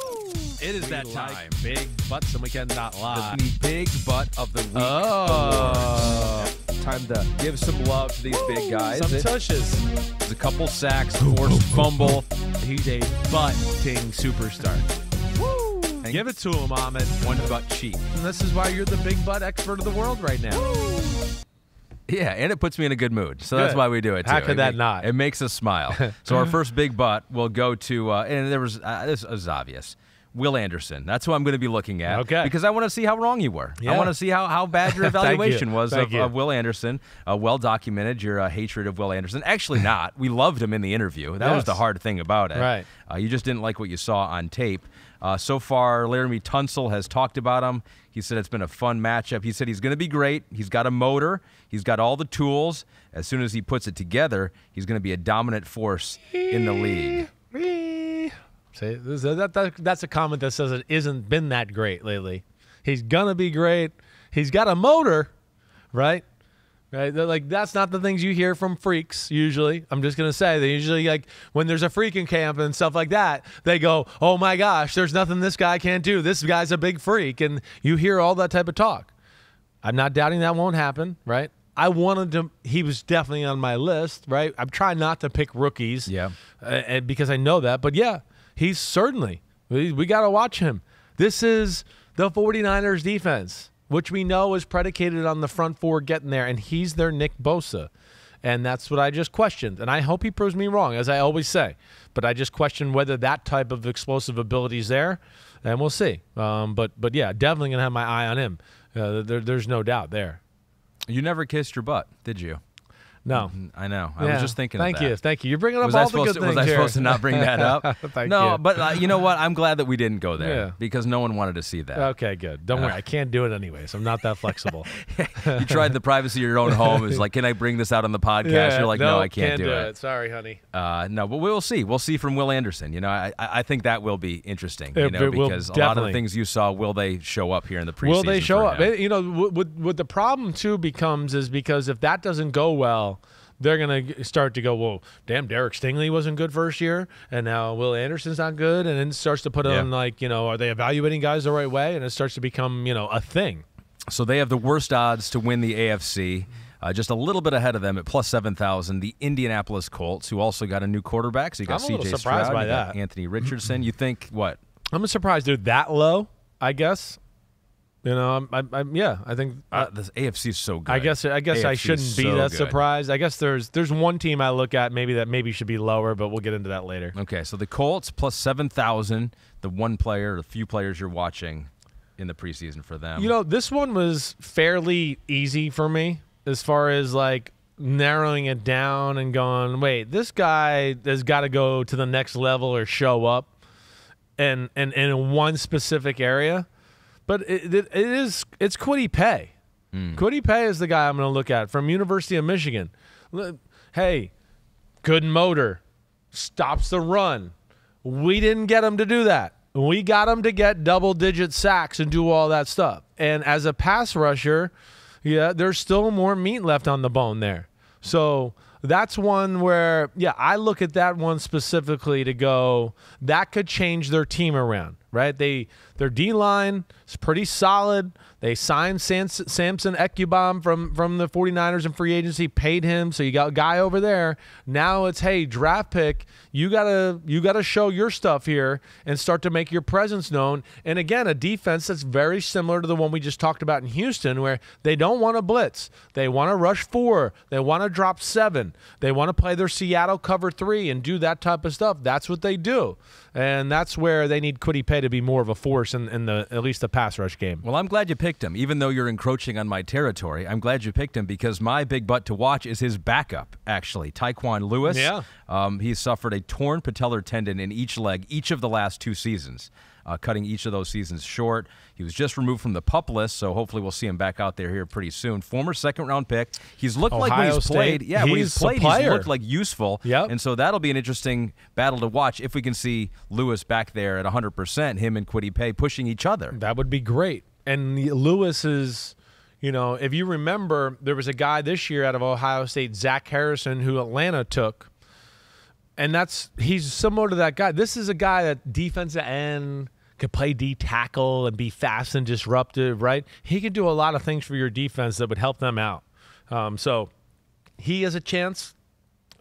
It is that time. Big butts, and we cannot lie. The big butt of the week. Oh. Time to give some love to these big guys. Some tushes. There's a couple sacks, forced fumble. He's a butting superstar. Woo! Give it to him, Ahmed. One butt cheek. And this is why you're the big butt expert of the world right now. Woo! Yeah, and it puts me in a good mood. So that's why we do it, too. How could that not? It makes us smile. So our first big butt will go to, and there was, this is obvious, Will Anderson. That's who I'm going to be looking at. Okay. Because I want to see how wrong you were. Yeah. I want to see how bad your evaluation was of Will Anderson. Well documented, your hatred of Will Anderson. Actually not. We loved him in the interview. That was the hard thing about it. Right. You just didn't like what you saw on tape. So far, Laramie Tunsil has talked about him. He said it's been a fun matchup. He said he's going to be great. He's got a motor. He's got all the tools. As soon as he puts it together, he's going to be a dominant force in the league. See, that's a comment that says it isn't been that great lately. He's going to be great. He's got a motor, right? Right? That's not the things you hear from freaks usually. I'm just going to say, they usually, when there's a freak in camp and stuff like that, they go, oh my gosh, there's nothing this guy can't do. This guy's a big freak. And you hear all that type of talk. I'm not doubting that won't happen, right? He was definitely on my list, right? I'm trying not to pick rookies because I know that. But yeah, he's certainly, we got to watch him. This is the 49ers defense, which we know is predicated on the front four getting there, and he's their Nick Bosa. And that's what I just questioned. And I hope he proves me wrong, as I always say. But I just question whether that type of explosive ability is there, and we'll see. But yeah, definitely going to have my eye on him. There's no doubt there. You never kissed your butt, did you? No. I know. I was just thinking of that. Thank you. You're bringing up all the good things Was I supposed to not bring that up? No, but you know what? I'm glad that we didn't go there because no one wanted to see that. Okay, good. Don't worry. I can't do it anyways. I'm not that flexible. You tried the privacy of your own home. It's like, can I bring this out on the podcast? You're like, no, I can't do it. Sorry, honey. No, but we'll see. We'll see from Will Anderson. I think that will be interesting. Because a lot of the things you saw, will they show up here in the preseason? Will they show up? What the problem too becomes is because if that doesn't go well, they're going to start to go, well, damn, Derek Stingley wasn't good first year, and now Will Anderson's not good, and then it starts to put on, are they evaluating guys the right way? And it starts to become, a thing. So they have the worst odds to win the AFC, just a little bit ahead of them at plus 7,000, the Indianapolis Colts, who also got a new quarterback. So you got CJ Stroud, by you got Anthony Richardson. You think what? I'm surprised they're that low, I guess. I think the AFC is so good. I guess I shouldn't be that surprised. I guess there's one team I look at that maybe should be lower, but we'll get into that later. Okay, so the Colts plus 7,000, the few players you're watching in the preseason for them. This one was fairly easy for me as far as narrowing it down and going, wait, this guy has got to go to the next level or show up and in one specific area. But it's Kwity Paye. Kwity Paye is the guy I'm going to look at from University of Michigan. Hey, good motor, stops the run. We didn't get him to do that. We got him to get double-digit sacks and do all that stuff. And as a pass rusher, there's still more meat left on the bone there. So that's one where, yeah, I look at that one specifically to go, that could change their team around, right? Their D-line is pretty solid. They signed Samson Ekubam from the 49ers in free agency, paid him, so you got a guy over there. Now it's, hey, draft pick, you gotta show your stuff here and start to make your presence known. And again, a defense that's very similar to the one we just talked about in Houston, where they don't want to blitz. They want to rush 4. They want to drop 7. They want to play their Seattle cover 3 and do that type of stuff. That's what they do. And that's where they need Kwity Paye to be more of a force in the at least the pass rush game. Well, I'm glad you picked him. Even though you're encroaching on my territory, I'm glad you picked him because my big butt to watch is his backup, actually, Tyquan Lewis. Yeah. He suffered a torn patellar tendon in each leg each of the last 2 seasons, cutting each of those seasons short. He was just removed from the PUP list, so hopefully we'll see him back out there here pretty soon. Former second-round pick. He's looked like when he's played. Yeah, when he's played, he's looked like useful. Yep. And so that'll be an interesting battle to watch if we can see Lewis back there at 100%, him and Kwity Paye pushing each other. That would be great. And Lewis is, if you remember, there was a guy this year out of Ohio State, Zach Harrison, who Atlanta took. And he's similar to that guy. This is a guy that defensive end could play D tackle and be fast and disruptive, right? He could do a lot of things for your defense that would help them out. So he has a chance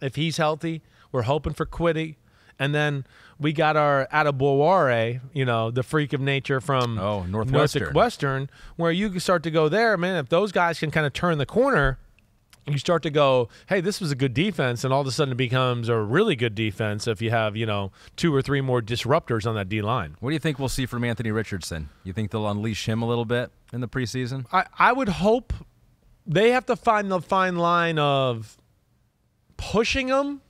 if he's healthy. We're hoping for Kwity. And then we got our Attaboy, the freak of nature from Northwestern, where you can start to go there, man. If those guys can kind of turn the corner, you start to go, hey, this was a good defense, and all of a sudden it becomes a really good defense if you have, 2 or 3 more disruptors on that D-line. What do you think we'll see from Anthony Richardson? You think they'll unleash him a little bit in the preseason? I would hope. They have to find the fine line of pushing him.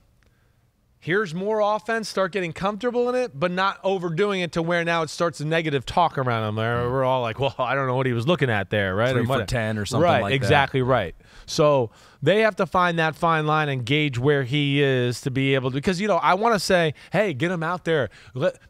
Here's more offense, start getting comfortable in it, but not overdoing it to where now it starts a negative talk around him. We're all like, well, I don't know what he was looking at there, right? 3 for 10 or something like that. Right, exactly right. So they have to find that fine line and gauge where he is to be able to, because, I want to say, hey, get him out there.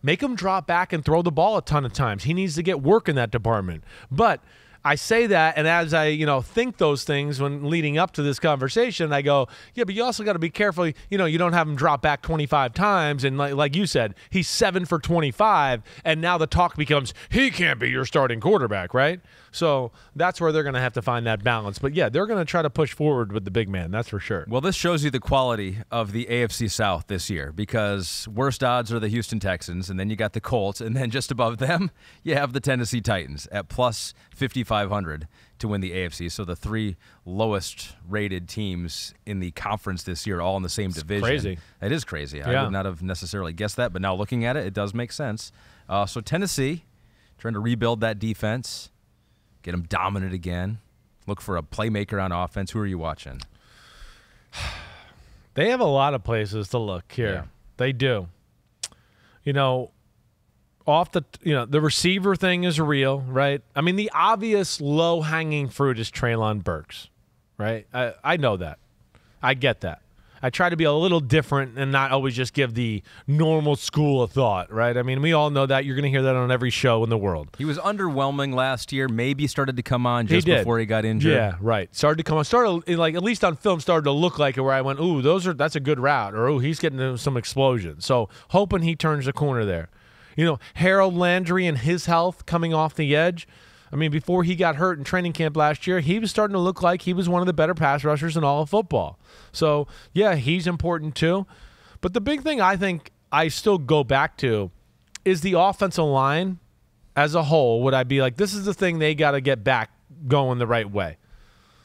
Make him drop back and throw the ball a ton of times. He needs to get work in that department. But I say that, and as I, think those things when leading up to this conversation, I go, yeah, but you also got to be careful. You don't have him drop back 25 times, and like you said, he's 7 for 25, and now the talk becomes he can't be your starting quarterback, right? So that's where they're going to have to find that balance. But yeah, they're going to try to push forward with the big man. That's for sure. Well, this shows you the quality of the AFC South this year, because worst odds are the Houston Texans, and then you got the Colts, and then just above them, you have the Tennessee Titans at plus 5,500 to win the AFC. So the 3 lowest rated teams in the conference this year, all in the same division. Crazy. It is crazy. Yeah. I would not have necessarily guessed that, but now looking at it, it does make sense. So Tennessee, trying to rebuild that defense, get them dominant again. Look for a playmaker on offense. Who are you watching? They have a lot of places to look here. Yeah. They do. The receiver thing is real, right? I mean, the obvious low-hanging fruit is Treylon Burks, right? I know that. I get that. I try to be a little different and not always just give the normal school of thought, right? I mean, we all know that. You're going to hear that on every show in the world. He was underwhelming last year. Maybe started to come on just before he got injured. Yeah, right. Started to come on. Started, like, at least on film, started to look like it where I went, ooh, that's a good route. Or, ooh, he's getting some explosion. So hoping he turns the corner there. Harold Landry and his health coming off the edge. I mean, before he got hurt in training camp last year, he was starting to look like he was one of the better pass rushers in all of football. So, yeah, he's important too. But the big thing I think I still go back to is the offensive line as a whole. Would I be like, this is the thing they got to get back going the right way.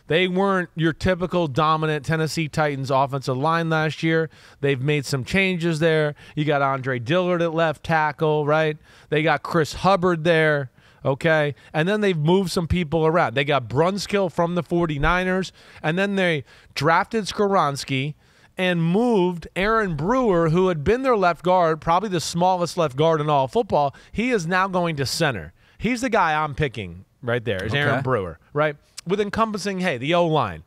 They weren't your typical dominant Tennessee Titans offensive line last year. They've made some changes there. You got Andre Dillard at left tackle, right? They got Chris Hubbard there. Okay, and then they've moved some people around. They got Brunskill from the 49ers, and then they drafted Skoronski and moved Aaron Brewer, who had been their left guard, probably the smallest left guard in all of football. He is now going to center. He's the guy I'm picking right there, is Aaron Brewer, right? With encompassing, hey, the O-line.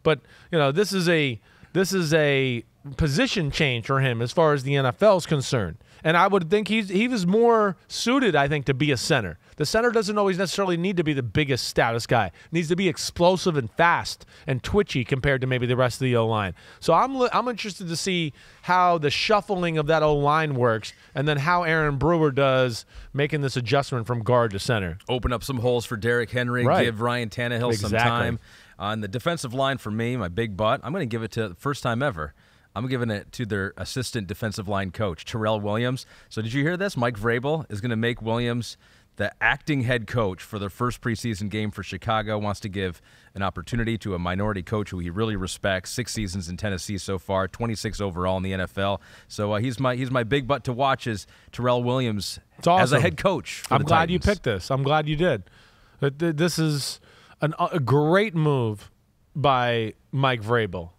But, this is a position change for him as far as the NFL is concerned. And I would think he was more suited, I think, to be a center. The center doesn't always necessarily need to be the biggest, stoutest guy. It needs to be explosive and fast and twitchy compared to maybe the rest of the O-line. So I'm interested to see how the shuffling of that O-line works and then how Aaron Brewer does making this adjustment from guard to center. Open up some holes for Derrick Henry, give Ryan Tannehill some time. On the defensive line for me, my big butt, I'm going to give it to the first time ever. I'm giving it to their assistant defensive line coach, Terrell Williams. So did you hear this? Mike Vrabel is going to make Williams the acting head coach for their first preseason game for Chicago. Wants to give an opportunity to a minority coach who he really respects. 6 seasons in Tennessee so far, 26 overall in the NFL. So he's my big butt to watch is Terrell Williams as a head coach for I'm the glad Titans. you picked this. I'm glad you did. This is a great move by Mike Vrabel.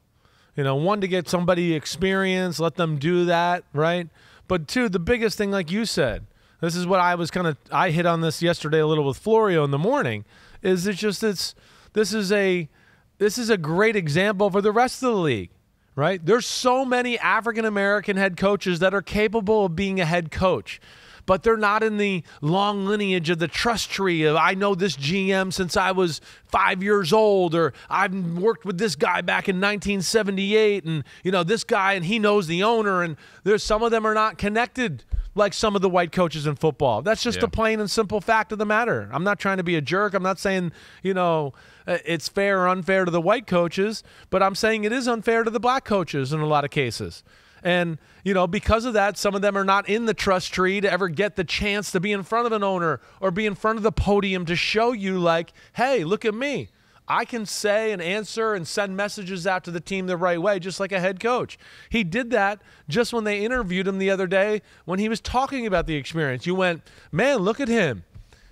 You know, one, to get somebody experience, let them do that, right? But two, the biggest thing, like you said, this is what I hit on this yesterday a little with Florio in the morning, is this is a great example for the rest of the league, right? There's so many African-American head coaches that are capable of being a head coach, but they're not in the long lineage of the trust tree of, I know this GM since I was 5 years old, or I've worked with this guy back in 1978, and this guy, and he knows the owner, and there's some of them are not connected like some of the white coaches in football. That's just a plain and simple fact of the matter. I'm not trying to be a jerk. I'm not saying, it's fair or unfair to the white coaches, but I'm saying it is unfair to the black coaches in a lot of cases. And, because of that, some of them are not in the trust tree to ever get the chance to be in front of an owner or be in front of the podium to show you, like, hey, look at me. I can say and answer and send messages out to the team the right way, just like a head coach. He did that just when they interviewed him the other day when he was talking about the experience. You went, man, look at him.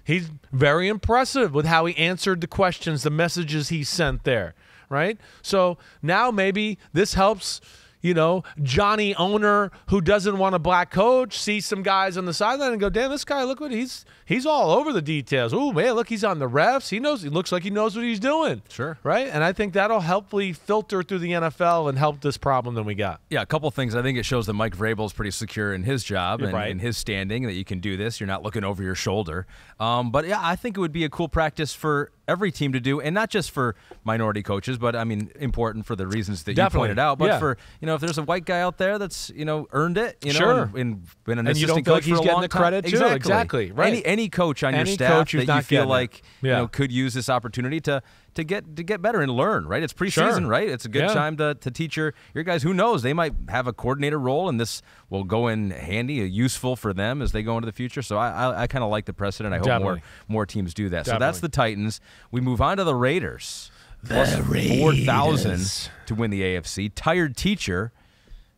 He's very impressive with how he answered the questions, the messages he sent there, right? So now maybe this helps Johnny owner who doesn't want a black coach, see some guys on the sideline and go, damn, this guy, look what he's all over the details. Oh, man, look, he's on the refs. He looks like he knows what he's doing. Sure. Right? And I think that'll helpfully filter through the NFL and help this problem that we got. Yeah, a couple things. I think it shows that Mike Vrabel is pretty secure in his job and right. in his standing, that you can do this. You're not looking over your shoulder. But, yeah, I think it would be a cool practice for every team to do, and not just for minority coaches, but, I mean, important for the reasons that you pointed out. But for, if there's a white guy out there that's, earned it, sure. and been an and assistant coach for a long time. He's getting the credit too. Exactly. Right. Any coach on your staff that you feel like could use this opportunity to get better and learn, right? It's preseason, right? It's a good time to teach your guys. Who knows? They might have a coordinator role, and this will go in handy, useful for them as they go into the future. So I kind of like the precedent. I hope more teams do that. So that's the Titans. We move on to the Raiders. Plus 4,000 to win the AFC. Tired teacher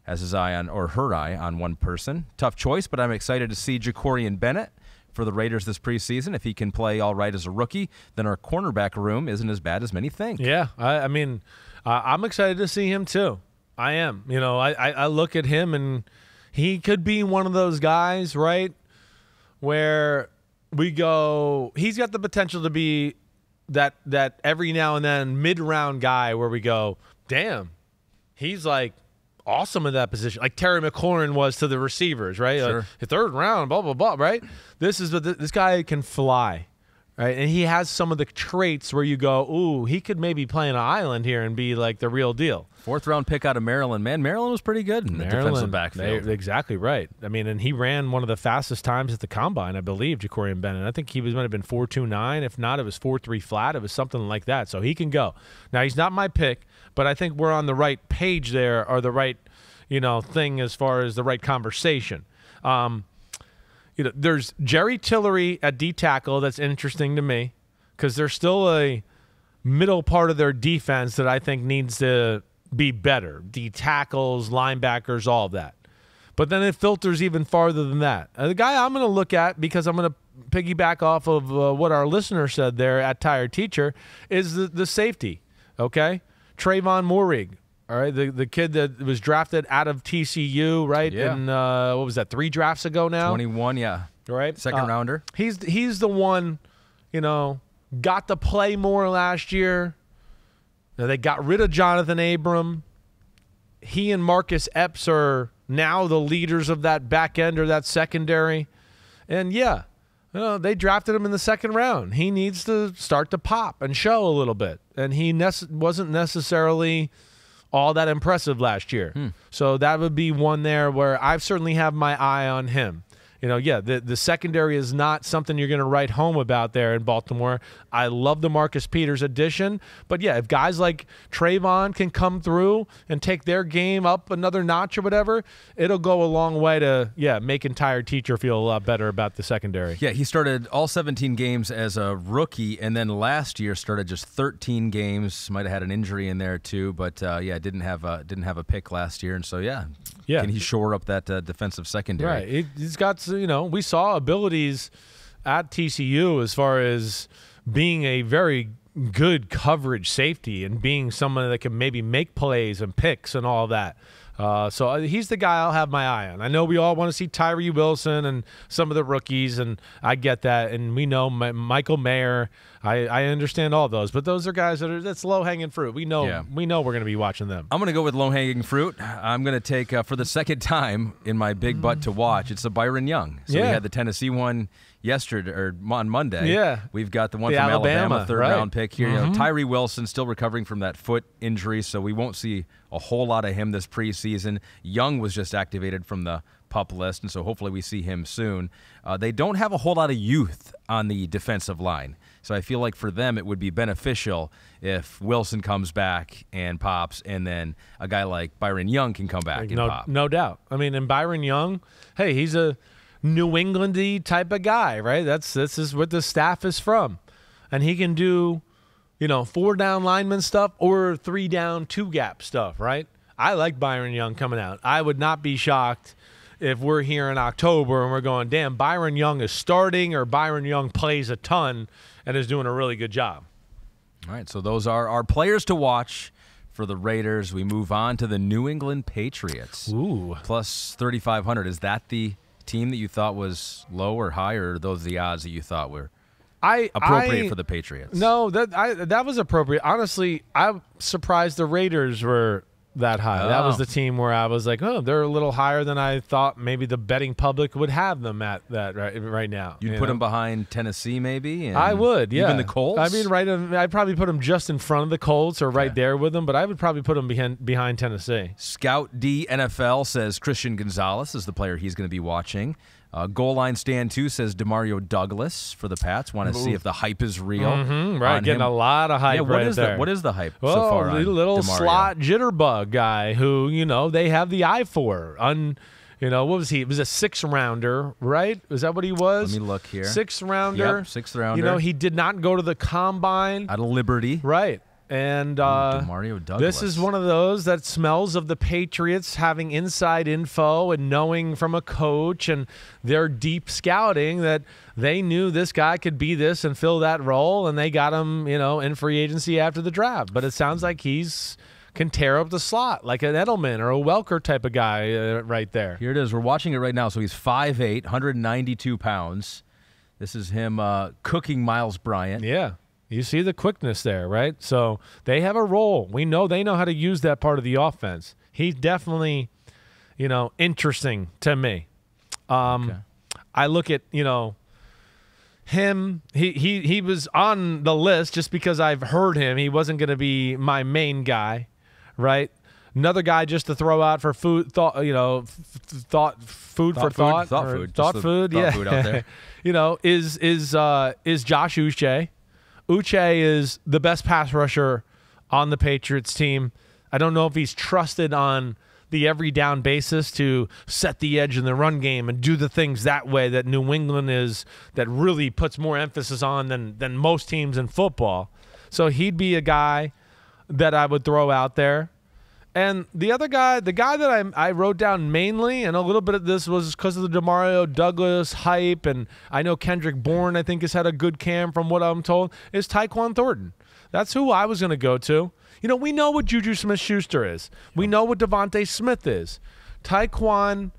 has his eye on, or her eye on, one person. Tough choice, but I'm excited to see Jacorian Bennett for the Raiders this preseason. If he can play all right as a rookie, then our cornerback room isn't as bad as many think. Yeah, I mean, I'm excited to see him too. I am. I look at him, and he could be one of those guys, right, where we go, he's got the potential to be that every now and then mid-round guy where we go, damn, he's like awesome in that position, like Terry McLaurin was to the receivers, right? Sure. Like, third round, blah, blah, blah, right? This guy can fly, right? And he has some of the traits where you go, ooh, he could maybe play on an island here and be like the real deal. 4th-round pick out of Maryland. Man, Maryland was pretty good in the defensive backfield. Exactly right. I mean, and he ran one of the fastest times at the combine, I believe, Jacorian Bennett. I think might have been 4.29. If not, it was 4.3 flat. It was something like that. So he can go. Now, he's not my pick, but I think we're on the right page there, or the right, thing as far as the right conversation. There's Jerry Tillery at D tackle. That's interesting to me because there's still a middle part of their defense that I think needs to be better. D tackles, linebackers, all of that. But then it filters even farther than that. The guy I'm going to look at, because I'm going to piggyback off of what our listener said there at Tired Teacher, is the safety, okay? Tre'von Moehrig, all right, the kid that was drafted out of TCU, right? Yeah. And what was that, 3 drafts ago now? 21, yeah. Right? Second rounder. He's the one, got to play more last year. Now, they got rid of Jonathan Abram. He and Marcus Epps are now the leaders of that back end or that secondary. And, yeah, they drafted him in the second round. He needs to start to pop and show a little bit. And he wasn't necessarily all that impressive last year. So that would be one there where I certainly have my eye on him. The secondary is not something you're going to write home about there in Baltimore. I love the Marcus Peters addition. But, yeah, if guys like Trayvon can come through and take their game up another notch or whatever, it'll go a long way to, making tired teacher feel a lot better about the secondary. Yeah, he started all 17 games as a rookie, and then last year started just 13 games. Might have had an injury in there too, but, didn't have a pick last year. And so, can he shore up that defensive secondary? Right. He's got, we saw abilities at TCU as far as being a very good coverage safety and being someone that can maybe make plays and picks and all that. So he's the guy I'll have my eye on. I know we all want to see Tyree Wilson and some of the rookies, and I get that. And we know Michael Mayer. I understand all those, but those are guys that's low-hanging fruit. We know we're going to be watching them. I'm going to go with low-hanging fruit. I'm going to take, for the second time in my big butt to watch, it's a Byron Young. So we had the Tennessee one yesterday or on Monday. Yeah. We've got the one from Alabama third-round pick here. Tyree Wilson still recovering from that foot injury, so we won't see a whole lot of him this preseason. Young was just activated from the PUP list, and so hopefully we see him soon. They don't have a whole lot of youth on the defensive line, so I feel like for them it would be beneficial if Wilson comes back and pops, and then a guy like Byron Young can come back and pop. No doubt. I mean, and Byron Young, hey, he's a New Englandy type of guy, right? This is what the staff is from, and he can do 4-down lineman stuff or 3-down 2-gap stuff, right? I like Byron Young coming out. I would not be shocked if we're here in October and we're going, damn, Byron Young is starting, or Byron Young plays a ton and is doing a really good job. All right, so those are our players to watch for the Raiders. We move on to the New England Patriots. Ooh. Plus 3,500. Is that the team that you thought was low or high, or are those the odds that you thought were appropriate for the Patriots? No, that was appropriate. Honestly, I'm surprised the Raiders were that high. That was the team where I was like, oh, they're a little higher than I thought maybe the betting public would have them at that right now. You'd put them behind Tennessee maybe? And I would, yeah. Even the Colts? I mean, I'd probably put them just in front of the Colts or right there with them, but I would probably put them behind Tennessee. Scout D NFL says Christian Gonzalez is the player he's going to be watching. Goal Line Stand 2 says DeMario Douglas for the Pats. Want to see if the hype is real. Right, getting a lot of hype there. What is the hype so far on little DeMario? Slot jitterbug guy who, they have the eye for. What was he? It was a 6th-rounder, right? Is that what he was? Let me look here. 6th-rounder. Yep, 6th-rounder. He did not go to the combine. Out of Liberty. Right. And DeMario Douglas. This is one of those that smells of the Patriots having inside info and knowing from a coach and their deep scouting that they knew this guy could be this and fill that role, and they got him, in free agency after the draft. But it sounds like can tear up the slot like an Edelman or a Welker type of guy right there. Here it is. We're watching it right now. So he's 5'8", 192 pounds. This is him cooking Miles Bryant. Yeah. You see the quickness there, right? So they have a role. We know they know how to use that part of the offense. He's definitely, interesting to me. I look at, him. He was on the list just because I've heard him. He wasn't going to be my main guy, right? Another guy just to throw out for food thought. Food out there. Is Josh Uche. Uche is the best pass rusher on the Patriots team. I don't know if he's trusted on the every down basis to set the edge in the run game and do the things that way that New England is, that really puts more emphasis on than most teams in football. So he'd be a guy that I would throw out there. And the other guy, the guy that I wrote down mainly, and a little bit of this was because of the DeMario Douglas hype, and I know Kendrick Bourne, I think, has had a good camp from what I'm told, is Tyquan Thornton. That's who I was going to go to. We know what Juju Smith-Schuster is. We know what Devontae Smith is. Tyquan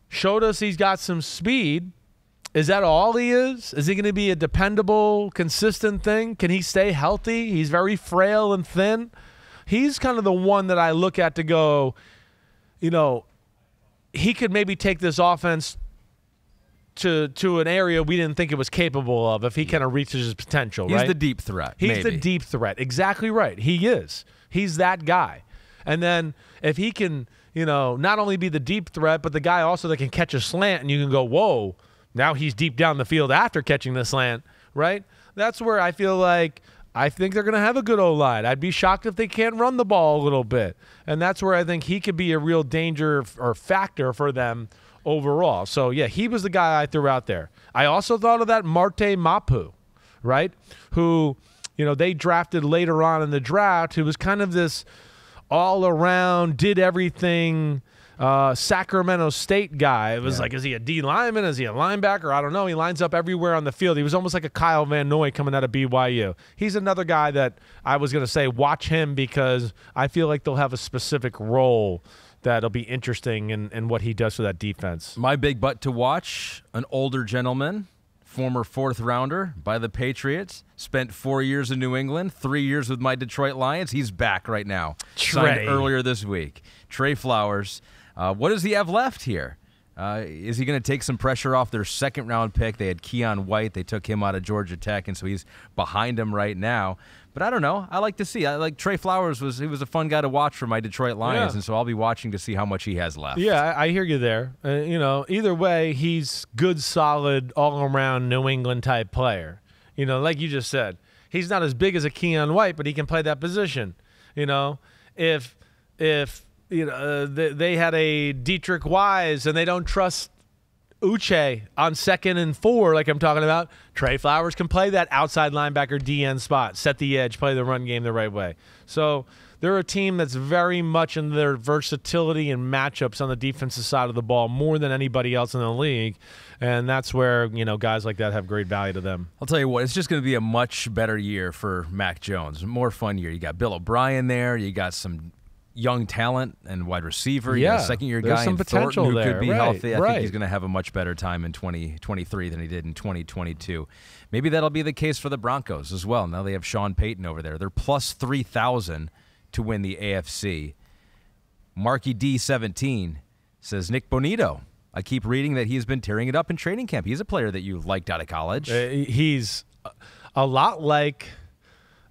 showed us he's got some speed. Is that all he is? Is he going to be a dependable, consistent thing? Can he stay healthy? He's very frail and thin. He's kind of the one that I look at to go, he could maybe take this offense to an area we didn't think it was capable of if he kind of reaches his potential. He's right? the deep threat. He's the deep threat. Exactly right. He is. He's that guy. And then if he can, not only be the deep threat, but the guy also that can catch a slant, and you can go, whoa, now he's deep down the field after catching the slant, right? That's where I feel like I think they're going to have a good O-line. I'd be shocked if they can't run the ball a little bit. And that's where I think he could be a real danger or factor for them overall. So, yeah, he was the guy I threw out there. I also thought of that Marte Mapu, right, who, they drafted later on in the draft, who was kind of this all-around, did everything Sacramento State guy. It was like, is he a D lineman? Is he a linebacker? I don't know. He lines up everywhere on the field. He was almost like a Kyle Van Noy coming out of BYU. He's another guy that I was going to say watch him because I feel like they'll have a specific role that'll be interesting in what he does for that defense. My big butt to watch, an older gentleman, former 4th rounder by the Patriots, spent 4 years in New England, 3 years with my Detroit Lions. He's back right now. Signed earlier this week. Trey Flowers. What does he have left here? Is he going to take some pressure off their 2nd-round pick? They had Keon White. They took him out of Georgia Tech, and so he's behind him right now. But I don't know. I like to see. I like Trey Flowers. He was a fun guy to watch for my Detroit Lions, and so I'll be watching to see how much he has left. Yeah, I hear you there. Either way, he's good, solid, all-around New England-type player. Like you just said, he's not as big as a Keon White, but he can play that position. If they had a Dietrich Wise and they don't trust Uche on 2nd and 4 like I'm talking about, Trey Flowers can play that outside linebacker DN spot, set the edge, play the run game the right way. So they're a team that's very much in their versatility and matchups on the defensive side of the ball more than anybody else in the league, and that's where guys like that have great value to them. I'll tell you what, it's just going to be a much better year for Mac Jones, a more fun year. You got Bill O'Brien there, you got some young talent and wide receiver. You got a 2nd-year guy in Thornton who could be healthy. I think he's going to have a much better time in 2023 than he did in 2022. Maybe that'll be the case for the Broncos as well. Now they have Sean Payton over there. They're plus 3,000 to win the AFC. Marky D17 says Nik Bonitto. I keep reading that he's been tearing it up in training camp. He's a player that you liked out of college. He's a lot like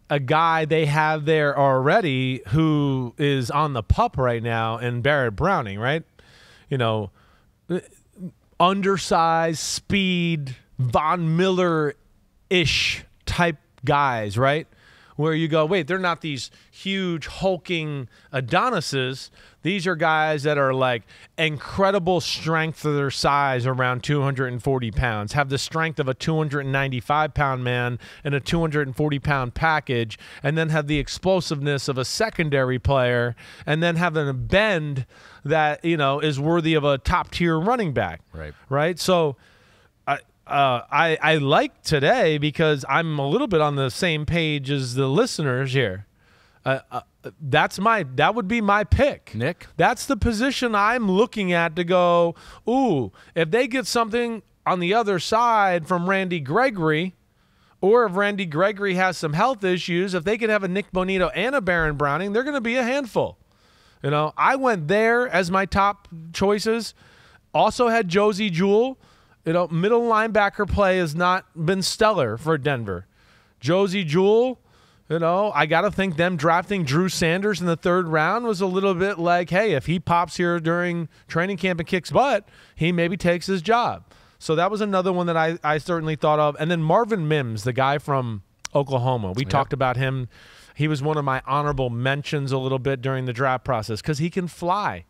a guy they have there already who is on the pup right now in Barrett Browning, right? Undersized, speed, Von Miller-ish type guys, right? Where you go, wait, they're not these huge hulking Adonises. These are guys that are like incredible strength for their size, around 240 pounds, have the strength of a 295-pound man in a 240-pound package, and then have the explosiveness of a secondary player, and then having a bend that, is worthy of a top-tier running back. Right? So I like today because I'm a little bit on the same page as the listeners here. That would be my pick. Nick? That's the position I'm looking at to go, ooh, if they get something on the other side from Randy Gregory, or if Randy Gregory has some health issues, if they could have a Nik Bonitto and a Baron Browning, they're going to be a handful. I went there as my top choices. Also had Josie Jewell. Middle linebacker play has not been stellar for Denver. Josie Jewell, I got to think them drafting Drew Sanders in the 3rd round was a little bit like, hey, if he pops here during training camp and kicks butt, he maybe takes his job. So that was another one that I certainly thought of. And then Marvin Mims, the guy from Oklahoma. We talked about him. He was one of my honorable mentions a little bit during the draft process because he can fly.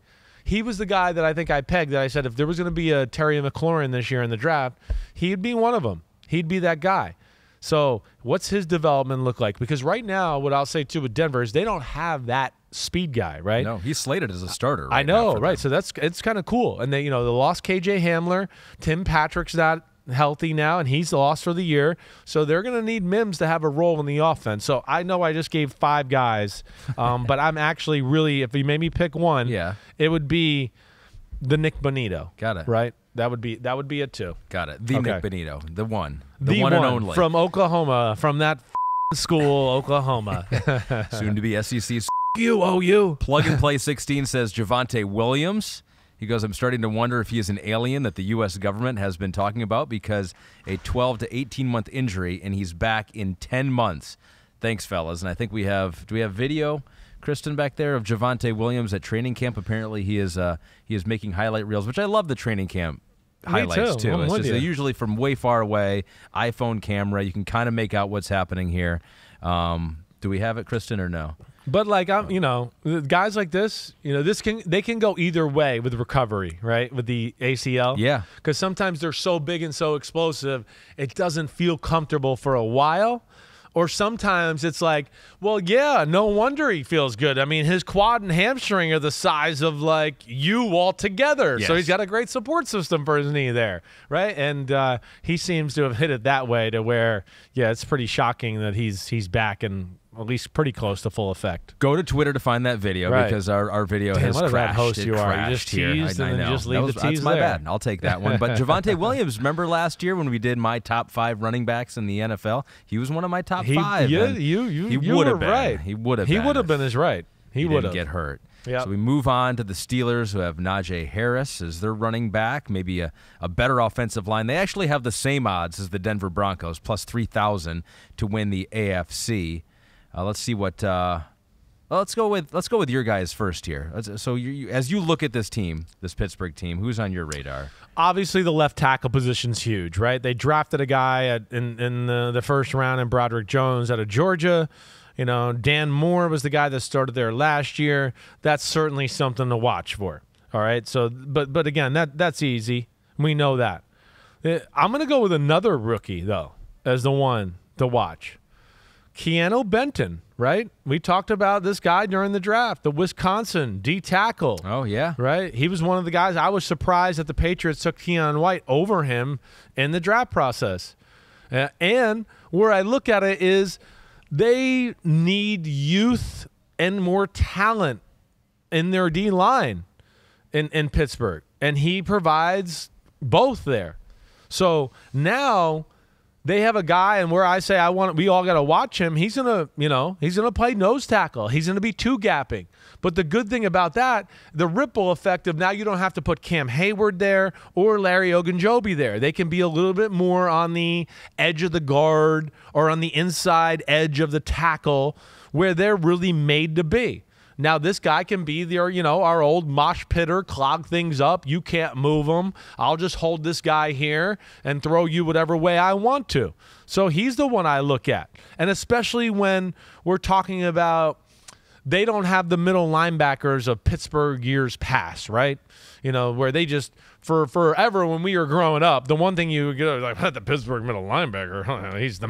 He was the guy that I think I pegged that I said if there was going to be a Terry McLaurin this year in the draft, he'd be one of them. He'd be that guy. So what's his development look like? Because right now, what I'll say, too, with Denver is they don't have that speed guy, right? No, he's slated as a starter. I know, right? So it's kind of cool. And they lost KJ Hamler. Tim Patrick's not healthy now, and he's lost for the year. So they're going to need Mims to have a role in the offense. So I know I just gave 5 guys, but I'm actually really, if you made me pick one, it would be the Nik Bonitto. Got it. Right? That would be it too. Got it. The Nik Bonitto, the one and only from Oklahoma, from that school, Oklahoma. Soon to be SEC. You OU. Plug and Play 16 says Javonte Williams. He goes, I'm starting to wonder if he is an alien that the U.S. government has been talking about because a 12 to 18-month injury, and he's back in 10 months. Thanks, fellas. And I think do we have video, Kristen, back there of Javonte Williams at training camp? Apparently he is making highlight reels, which I love the training camp highlights too. It's just, usually from way far away, iPhone camera. You can kind of make out what's happening here. Do we have it, Kristen, or no? But guys like this, they can go either way with recovery, right? With the ACL. Yeah. Because sometimes they're so big and so explosive, it doesn't feel comfortable for a while. Or sometimes it's like, well, yeah, no wonder he feels good. I mean, his quad and hamstring are the size of like you all together. Yes. So he's got a great support system for his knee there, right? And he seems to have hit it that way to where, yeah, it's pretty shocking that he's back and at least pretty close to full effect. Go to Twitter to find that video because our video has what a crashed. bad host you are. You just teased and then just leave the tease That's my there. bad. I'll take that one. But Javonte Williams, remember last year when we did my top 5 running backs in the NFL? He was one of my top 5. Yeah, you would have been right. He would have been. He would have been is right. He would didn't get hurt. Yep. So we move on to the Steelers, who have Najee Harris as their running back, maybe a better offensive line. They actually have the same odds as the Denver Broncos, plus 3,000 to win the AFC. Let's see what. Let's go with your guys first here. So as you look at this team, this Pittsburgh team, who's on your radar? Obviously, the left tackle position's huge, right? They drafted a guy in the first round in Broderick Jones out of Georgia. Dan Moore was the guy that started there last year. That's certainly something to watch for. All right. So, but again, that's easy. We know that. I'm going to go with another rookie though as the one to watch. Keanu Benton, right? We talked about this guy during the draft, the Wisconsin D tackle. Oh, yeah. Right? He was one of the guys. I was surprised that the Patriots took Keon White over him in the draft process. And where I look at it is they need youth and more talent in their D line in Pittsburgh. And he provides both there. So now they have a guy, and where I say we all got to watch him. He's gonna play nose tackle. He's gonna be two gapping. But the good thing about that, the ripple effect of now you don't have to put Cam Hayward there or Larry Ogunjobi there. They can be a little bit more on the edge of the guard or on the inside edge of the tackle where they're really made to be. Now, this guy can be our old mosh pitter, clog things up. You can't move him. I'll just hold this guy here and throw you whatever way I want to. So he's the one I look at. And especially when we're talking about they don't have the middle linebackers of Pittsburgh years past, right? Where they just, for forever when we were growing up, the one thing you would get like, the Pittsburgh middle linebacker, he's the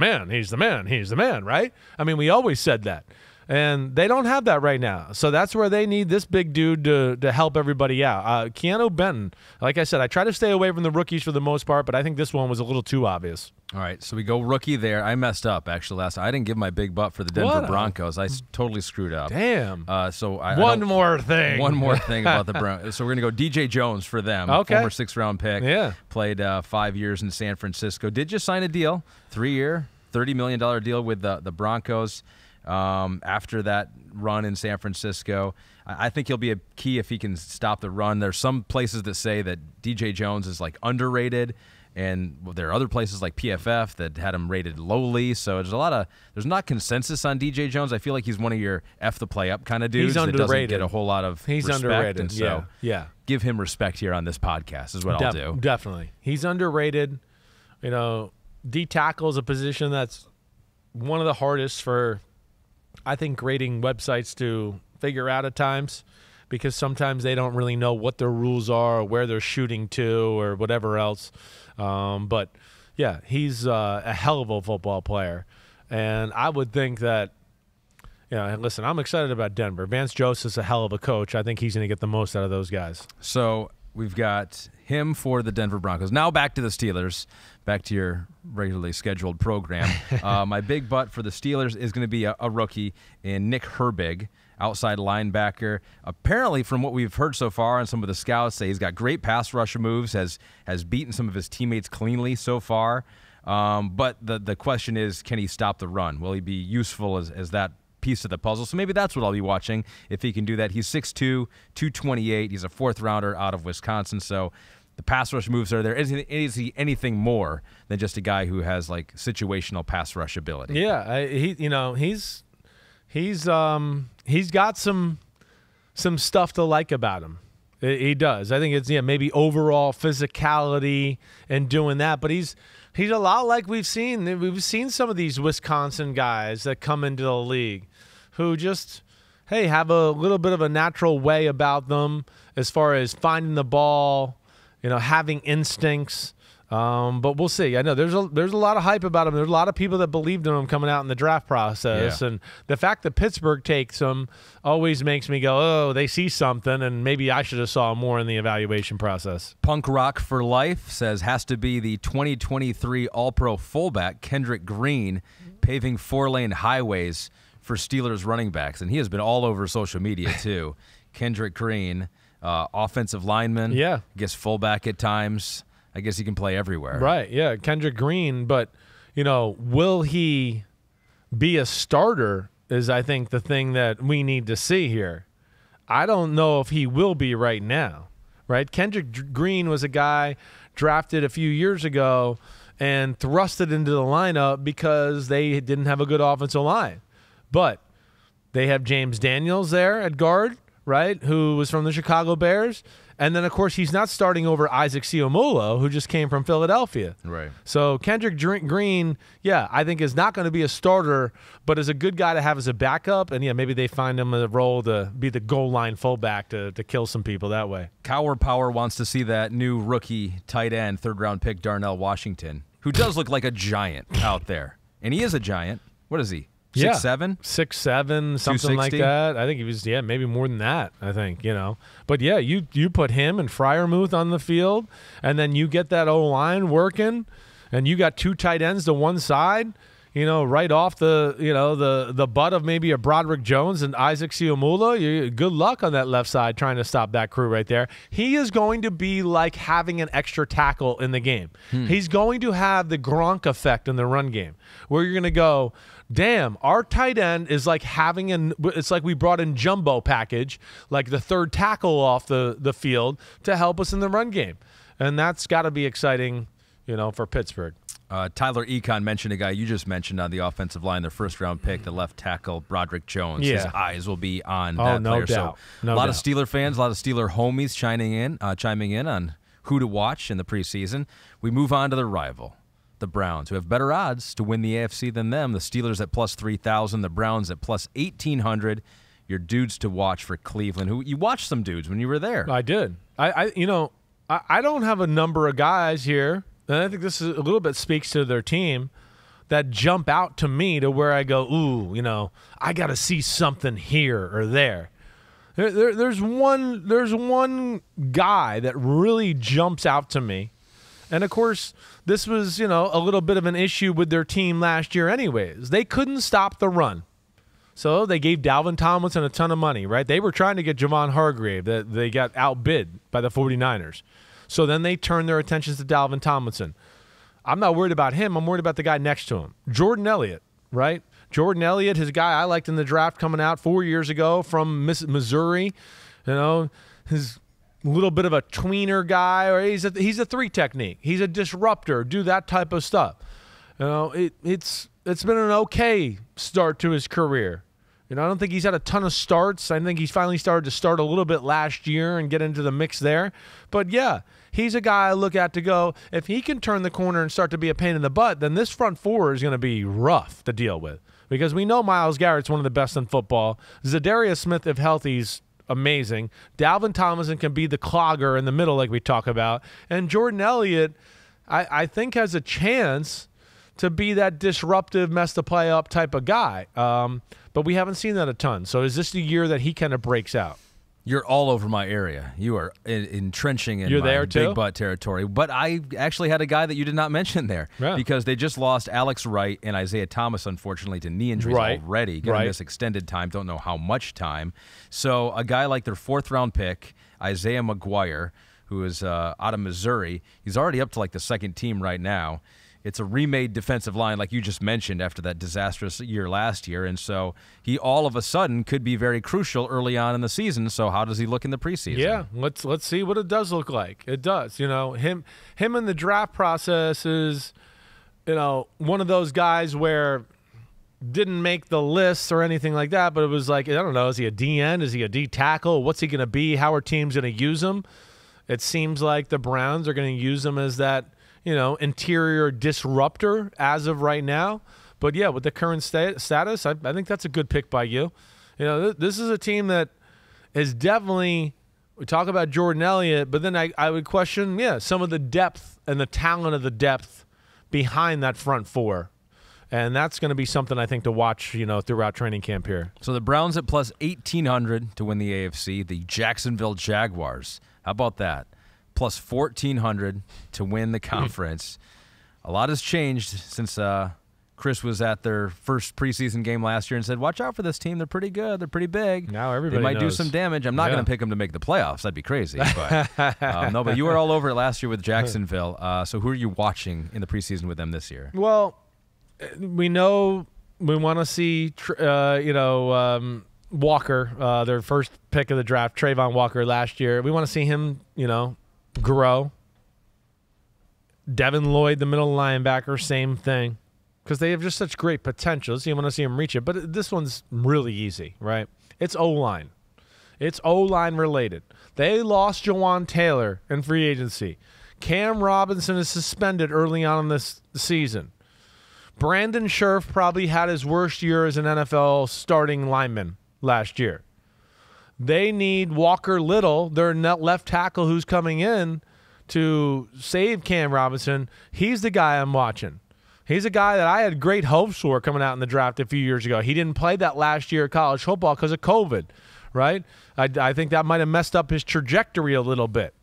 man, right? I mean, we always said that. And they don't have that right now. So that's where they need this big dude to help everybody out. Keanu Benton, like I said, I try to stay away from the rookies for the most part, but I think this one was a little too obvious. All right, so we go rookie there. I messed up, actually, last time. I didn't give my big butt for the Denver Broncos. I totally screwed up. Damn. One more thing about the Broncos. So we're going to go DJ Jones for them. Okay. Former 6th-round pick. Yeah. Played 5 years in San Francisco. Did just sign a deal, 3-year, $30 million deal with the Broncos. After that run in San Francisco, I think he'll be a key if he can stop the run. There's some places that say that DJ Jones is like underrated, and there are other places like PFF that had him rated lowly. So there's not consensus on DJ Jones. I feel like he's one of your F the play up kind of dudes that doesn't get a whole lot of respect. Underrated. And so yeah. Give him respect here on this podcast is what I'll do. Definitely. He's underrated. D tackle is a position that's one of the hardest for, I think, grading websites to figure out at times, because sometimes they don't really know what their rules are or where they're shooting to or whatever else. But, yeah, he's a hell of a football player. And I would think that, listen, I'm excited about Denver. Vance Joseph's a hell of a coach. I think he's going to get the most out of those guys. So we've got him for the Denver Broncos. Now back to the Steelers, back to your regularly scheduled program. My big butt for the Steelers is going to be a rookie in Nick Herbig, outside linebacker. Apparently, from what we've heard so far, and some of the scouts say he's got great pass rush moves, has beaten some of his teammates cleanly so far. But the question is, can he stop the run? Will he be useful as that piece of the puzzle. So maybe that's what I'll be watching if he can do that. He's 6'2", 228. He's a fourth-rounder out of Wisconsin. So the pass rush moves are there. Is he anything more than just a guy who has like situational pass rush ability? Yeah, he's got some stuff to like about him. He does. I think it's maybe overall physicality and doing that, but he's a lot like we've seen. We've seen some of these Wisconsin guys that come into the league who just have a little bit of a natural way about them as far as finding the ball, having instincts. But we'll see. I know there's a lot of hype about him. There's a lot of people that believed in him coming out in the draft process. Yeah. And the fact that Pittsburgh takes him always makes me go, oh, they see something, and maybe I should have saw more in the evaluation process. Punk Rock for Life says has to be the 2023 All-Pro fullback, Kendrick Green, paving 4-lane highways for Steelers running backs. And he has been all over social media, too. Kendrick Green, offensive lineman, gets fullback at times. I guess he can play everywhere. Right, yeah, Kendrick Green. But, will he be a starter is, I think, the thing that we need to see here. I don't know if he will be right now, right? Kendrick Green was a guy drafted a few years ago and thrusted into the lineup because they didn't have a good offensive line. But they have James Daniels there at guard, right, who was from the Chicago Bears. And then, of course, he's not starting over Isaac Seumalo, who just came from Philadelphia. Right. So Kendrick Green, I think is not going to be a starter, but is a good guy to have as a backup. And, maybe they find him a role to be the goal line fullback to kill some people that way. Cower Power wants to see that new rookie tight end, third-round pick Darnell Washington, who does look like a giant out there. And he is a giant. What is he? 6'7"? 6'7", something like that. I think he was, maybe more than that, I think, But, you put him and Freiermuth on the field, and then you get that O-line working, and you got two tight ends to one side, right off the butt of maybe a Broderick Jones and Isaac Seumalo. Good luck on that left side trying to stop that crew right there. He is going to be like having an extra tackle in the game. He's going to have the Gronk effect in the run game, where you're going to go, damn, our tight end is like it's like we brought in jumbo package, like the third tackle off the field to help us in the run game. And that's got to be exciting, for Pittsburgh. Tyler Econ mentioned a guy you just mentioned on the offensive line, their first-round pick, the left tackle, Broderick Jones. Yeah. His eyes will be on that no player. Doubt. So a lot of Steeler fans, a lot of Steeler homies chiming in on who to watch in the preseason. We move on to the rival, the Browns, who have better odds to win the AFC than them. The Steelers at plus 3,000, the Browns at plus 1,800. Your dudes to watch for Cleveland. Who you watched some dudes when you were there? I did. I don't have a number of guys here, and I think this is a little bit speaks to their team, that jump out to me to where I go, ooh, I got to see something here or there. There's one guy that really jumps out to me. And, of course, this was, a little bit of an issue with their team last year anyways. They couldn't stop the run. So they gave Dalvin Tomlinson a ton of money, right? They were trying to get Javon Hargrave. They got outbid by the 49ers. So then they turned their attentions to Dalvin Tomlinson. I'm not worried about him. I'm worried about the guy next to him, Jordan Elliott, right? Jordan Elliott, his guy I liked in the draft coming out 4 years ago from Missouri. His little bit of a tweener guy, or he's a three technique. He's a disruptor. Do that type of stuff. It's been an okay start to his career. I don't think he's had a ton of starts. I think he's finally started to start a little bit last year and get into the mix there. But yeah, he's a guy I look at to go, if he can turn the corner and start to be a pain in the butt, then this front four is going to be rough to deal with. Because we know Myles Garrett's one of the best in football. Zadarius Smith, if healthy, is amazing. Dalvin Tomlinson can be the clogger in the middle like we talk about. And Jordan Elliott, I think, has a chance to be that disruptive, mess the play up type of guy. But we haven't seen that a ton. So is this the year that he kind of breaks out? You're all over my area. You are entrenching in my big butt territory. But I actually had a guy that you did not mention there because they just lost Alex Wright and Isaiah Thomas, unfortunately, to knee injuries already. Going to miss extended time. Don't know how much time. So a guy like their fourth-round pick, Isaiah McGuire, who is out of Missouri, he's already up to like the second team right now. it's a remade defensive line, like you just mentioned, after that disastrous year last year. And so he all of a sudden could be very crucial early on in the season. So how does he look in the preseason? Yeah, let's see what it does look like. It does. Him in the draft process is, one of those guys where didn't make the list or anything like that, but it was like, I don't know, is he a DN? Is he a D tackle? What's he going to be? How are teams going to use him? It seems like the Browns are going to use him as that, interior disruptor as of right now. But, yeah, with the current status, I think that's a good pick by you. This is a team that is definitely – we talk about Jordan Elliott, but then I would question, some of the depth and the talent of the depth behind that front four. And that's going to be something I think to watch, throughout training camp here. So the Browns at plus 1,800 to win the AFC. The Jacksonville Jaguars, how about that? Plus 1,400 to win the conference. A lot has changed since Chris was at their first preseason game last year and said, watch out for this team. They're pretty good. They're pretty big. Now everybody They might knows. Do some damage. I'm not going to pick them to make the playoffs. That'd be crazy. But, no, but you were all over it last year with Jacksonville. So who are you watching in the preseason with them this year? Well, we know we want to see, Walker, their first pick of the draft, Trayvon Walker last year. We want to see him, grow. Devin Lloyd, the middle linebacker, same thing. Because they have just such great potential. So you want to see him reach it. But this one's really easy, right? It's O-line. It's O-line related. They lost Jawan Taylor in free agency. Cam Robinson is suspended early on in this season. Brandon Scherf probably had his worst year as an NFL starting lineman last year. They need Walker Little, their left tackle who's coming in to save Cam Robinson. He's the guy I'm watching. He's a guy that I had great hopes for coming out in the draft a few years ago. He didn't play that last year of college football because of COVID, right? I think that might have messed up his trajectory a little bit,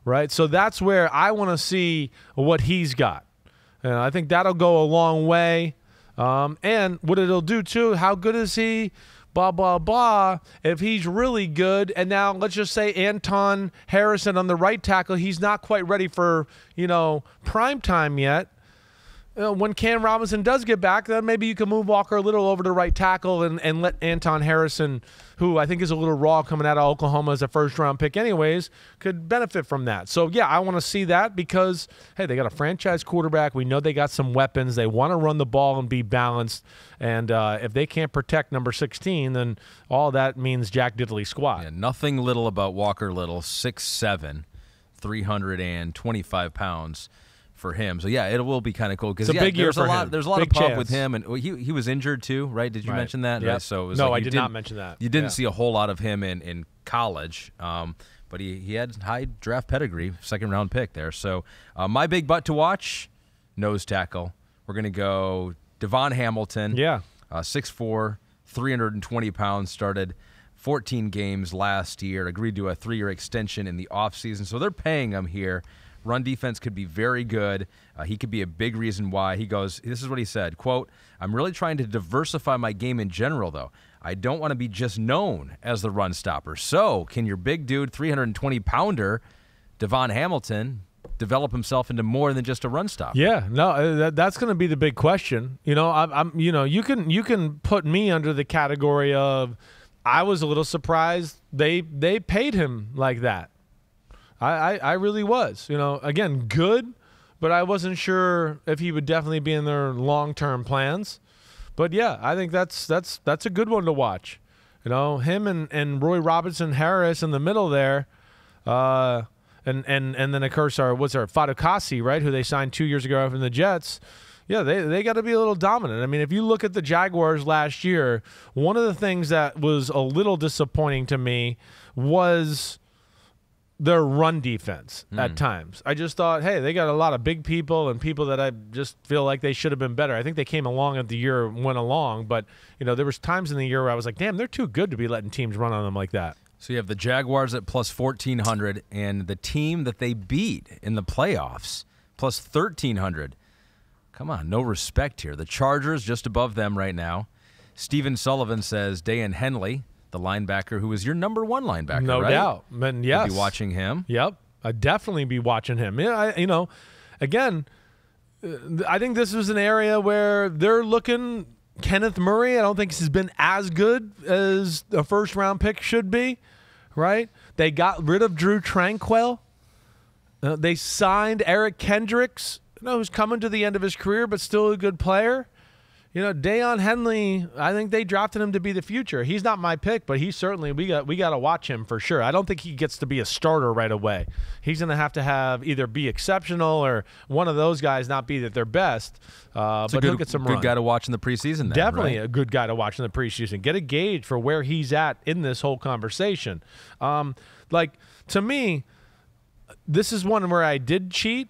right? So that's where I want to see what he's got. And I think that'll go a long way. And what it'll do, too, how good is he? Blah, blah, blah. If he's really good, and now let's just say Anton Harrison on the right tackle, he's not quite ready for, prime time yet. When Cam Robinson does get back, then maybe you can move Walker a little over to right tackle and let Anton Harrison, who I think is a little raw coming out of Oklahoma as a first-round pick anyways, could benefit from that. So, yeah, I want to see that because, hey, they got a franchise quarterback. We know they got some weapons. They want to run the ball and be balanced. And if they can't protect number 16, then all that means Jack Diddley squat. Yeah, nothing little about Walker Little, 6'7", 325 pounds. For him, so yeah, it will be kind of cool because there's a lot of pub with him, and he was injured too, right? Did you mention that? Yep. Right? So it was no, I did not mention that. You didn't see a whole lot of him in college, but he had high draft pedigree, second round pick there. So my big butt to watch, nose tackle. We're gonna go Devon Hamilton. Yeah, 6'4", 320 pounds. Started 14 games last year. Agreed to a 3-year extension in the offseason. So they're paying him here. Run defense could be very good. He could be a big reason why. He goes, this is what he said, quote, I'm really trying to diversify my game in general, though. I don't want to be just known as the run stopper. So can your big dude, 320-pounder, Devon Hamilton, develop himself into more than just a run stopper? Yeah, no, that's going to be the big question. I'm you can put me under the category of I was a little surprised they paid him like that. I really was. Again, good, but I wasn't sure if he would definitely be in their long-term plans. But yeah, I think that's a good one to watch. Him and Roy Robinson Harris in the middle there, and then of course Fadukasi, right, who they signed 2 years ago from the Jets. Yeah, they got to be a little dominant. I mean, if you look at the Jaguars last year, one of the things that was a little disappointing to me was their run defense at times. I just thought, hey, they got a lot of big people and people that I just feel like they should have been better. I think they came along as the year went along, but there was times in the year where I was like, damn, they're too good to be letting teams run on them like that. So you have the Jaguars at plus 1,400 and the team that they beat in the playoffs plus 1,300. Come on, no respect here. The Chargers just above them right now. Stephen Sullivan says Dayan Henley, the linebacker who is your number one linebacker, no right? doubt. And yes. You'll be watching him. Yep. I'd definitely be watching him. Yeah, again, I think this was an area where they're looking. Kenneth Murray, I don't think he's been as good as a first-round pick should be, right? They got rid of Drew Tranquil. They signed Eric Kendricks, who's coming to the end of his career, but still a good player. Deion Henley, I think they drafted him to be the future. He's not my pick, but he certainly, we got to watch him for sure. I don't think he gets to be a starter right away. He's going to have either be exceptional or one of those guys not be at their best. But he'll get some run. Good guy to watch in the preseason then, Definitely right? a good guy to watch in the preseason. Get a gauge for where he's at in this whole conversation. To me, this is one where I did cheat,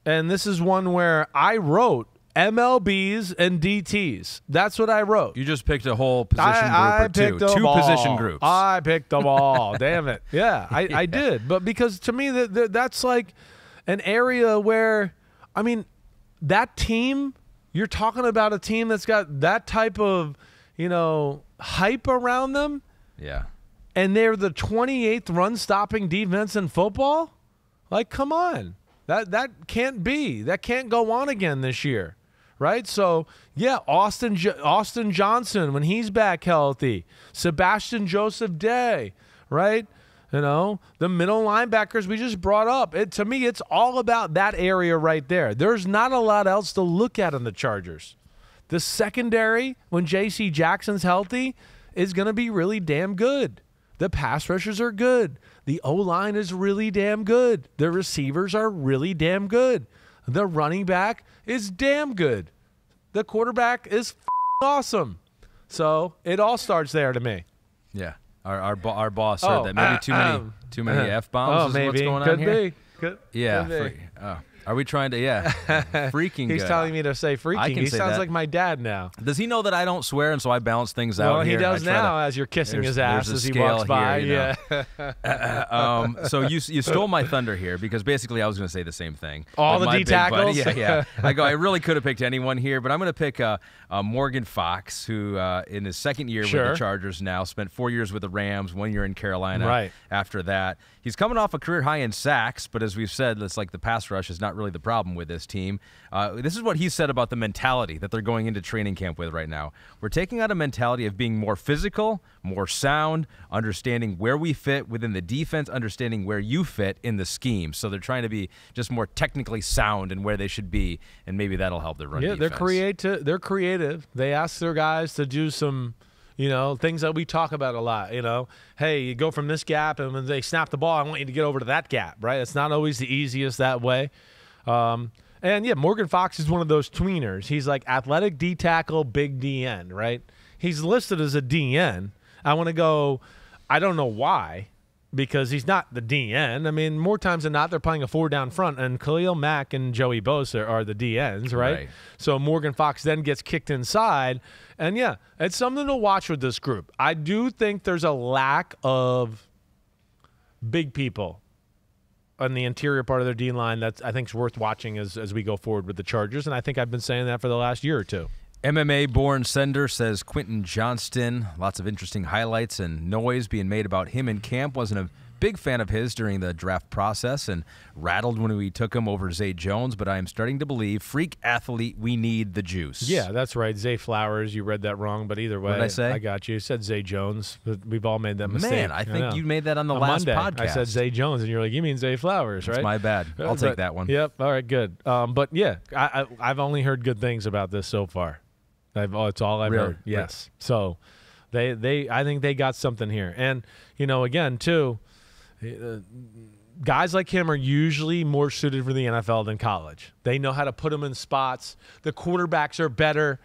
and this is one where I wrote MLBs and DTs. That's what I wrote. You just picked a whole position group or two position groups. I picked them all. Damn it. Yeah, I did. But because to me, that's like an area where, I mean, that team, you're talking about a team that's got that type of, hype around them. Yeah. And they're the 28th run-stopping defense in football? Like, come on. That can't be. That can't go on again this year. Right? So, yeah, Austin Johnson, when he's back healthy. Sebastian Joseph Day, right? The middle linebackers we just brought up. To me, it's all about that area right there. There's not a lot else to look at in the Chargers. The secondary, when J.C. Jackson's healthy, is going to be really damn good. The pass rushers are good. The O-line is really damn good. The receivers are really damn good. The running back is damn good. The quarterback is awesome. So it all starts there to me. Yeah, our boss heard that. Maybe too many F-bombs is maybe. What's going Could on here? Be. Could be. Are we trying to, freaking He's good. telling me to say freaking. He sounds like my dad now. Does he know that I don't swear, and so I balance things out here? Well, he does now as you're kissing his ass as he walks by. Here, so you stole my thunder here, because basically I was going to say the same thing. All the D-tackles? Yeah. I really could have picked anyone here, but I'm going to pick Morgan Fox, who in his second year with the Chargers now, spent 4 years with the Rams, 1 year in Carolina after that. He's coming off a career high in sacks, but as we've said, it's like the pass rush is not really the problem with this team. This is what he said about the mentality that they're going into training camp with right now. We're taking out a mentality of being more physical, more sound, understanding where we fit within the defense, understanding where you fit in the scheme. So they're trying to be just more technically sound in where they should be, and maybe that'll help their run defense. They're creative. They ask their guys to do some things that we talk about a lot, Hey, you go from this gap, and when they snap the ball, I want you to get over to that gap, right? It's not always the easiest that way. Morgan Fox is one of those tweeners. He's like athletic D tackle, big DN, right? He's listed as a DN. I want to go, I don't know why, because he's not the DN. I mean, more times than not, they're playing a 4-down front, and Khalil Mack and Joey Bosa are the DNs, right? So Morgan Fox then gets kicked inside. And, it's something to watch with this group. I do think there's a lack of big people on the interior part of their D-line that I think is worth watching as we go forward with the Chargers, and I think I've been saying that for the last year or two. MMA-born sender says Quentin Johnston, lots of interesting highlights and noise being made about him in camp. Wasn't a big fan of his during the draft process and rattled when we took him over Zay Jones, but I am starting to believe, freak athlete, we need the juice. Yeah, that's right. Zay Flowers, you read that wrong, but either way, what did I say? I got you. You said Zay Jones. We've all made that mistake. Man, I think you made that on the last Monday, podcast. I said Zay Jones, and you're like, you mean Zay Flowers, right? That's my bad. I'll take that one. Yep, all right, good. But yeah, I've only heard good things about this so far. It's all I've heard. Yes. So I think they got something here. And, again, too, guys like him are usually more suited for the NFL than college. They know how to put them in spots. The quarterbacks are better.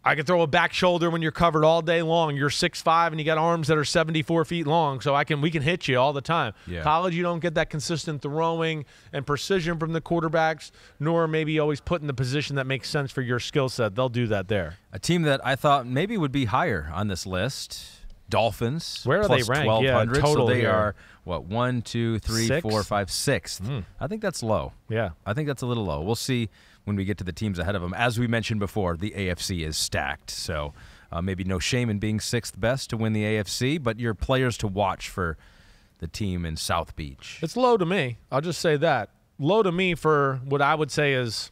I can throw a back shoulder when you're covered all day long. You're 6'5", and you got arms that are 74 feet long, so we can hit you all the time. Yeah. College, you don't get that consistent throwing and precision from the quarterbacks, nor maybe always put in the position that makes sense for your skill set. They'll do that there. A team that I thought maybe would be higher on this list, Dolphins. Where are they ranked? 1,200, yeah, total so they here. are, 1, 2, 3, Sixth? 4, 5, 6th. I think that's low. Yeah. I think that's a little low. We'll see when we get to the teams ahead of them. As we mentioned before, the AFC is stacked, so maybe no shame in being 6th best to win the AFC, but your players to watch for the team in South Beach. It's low to me. I'll just say that. Low to me for what I would say is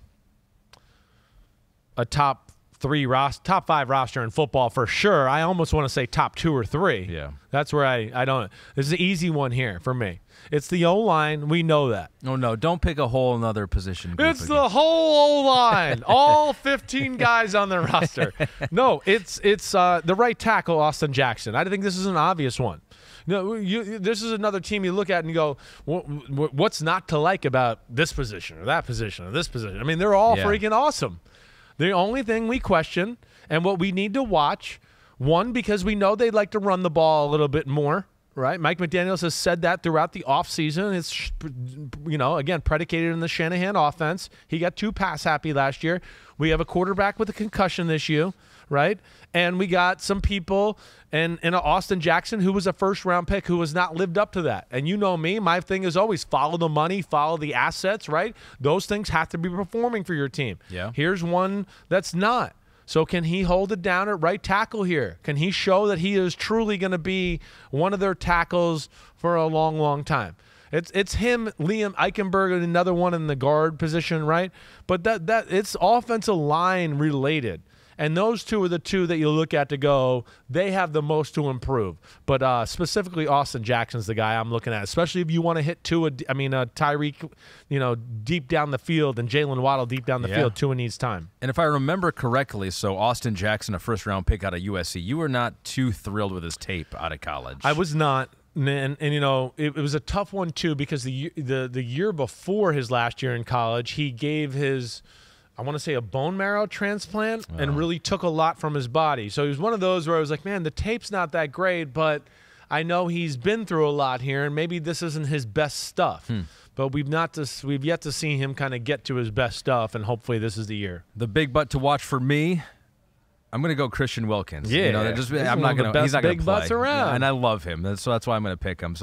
a top 5 roster in football for sure. I almost want to say top 2 or 3. Yeah. That's where I don't. This is an easy one here for me. It's the O-line. We know that. Oh, no. Don't pick a whole another position group It's again. the whole O-line. All 15 guys on the roster. No, it's the right tackle, Austin Jackson. I think this is an obvious one. No, this is another team you look at and you go, what's not to like about this position or that position or this position? I mean, they're all freaking awesome. The only thing we question and what we need to watch, one, because we know they like to run the ball a little bit more, right? Mike McDaniels has said that throughout the offseason. It's, again, predicated in the Shanahan offense. He got 2 pass happy last year. We have a quarterback with a concussion this year, right? And we got some people and an Austin Jackson who was a first-round pick who has not lived up to that. And you know me, my thing is always follow the money, follow the assets, right? Those things have to be performing for your team. Yeah. Here's one that's not. So can he hold it down at right tackle here? Can he show that he is truly going to be one of their tackles for a long, long time? It's him, Liam Eichenberg, and another one in the guard position, right? But that it's offensive line related. And those two are the two that you look at to go, they have the most to improve. But specifically, Austin Jackson's the guy I'm looking at, especially if you want to hit Tyreek, deep down the field, and Jalen Waddle deep down the field. Tua needs time. And if I remember correctly, so Austin Jackson, a first-round pick out of USC, you were not too thrilled with his tape out of college. I was not. And it was a tough one, too, because the year before his last year in college, he gave his – I want to say a bone marrow transplant and really took a lot from his body. So he was one of those where I was like, man, the tape's not that great, but I know he's been through a lot here, and maybe this isn't his best stuff. But we've yet to see him kind of get to his best stuff, and hopefully this is the year. The big butt to watch for me, I'm going to go Christian Wilkins. Yeah, I'm not going to. He's not going to play. Butts around. And I love him. So that's why I'm going to pick him.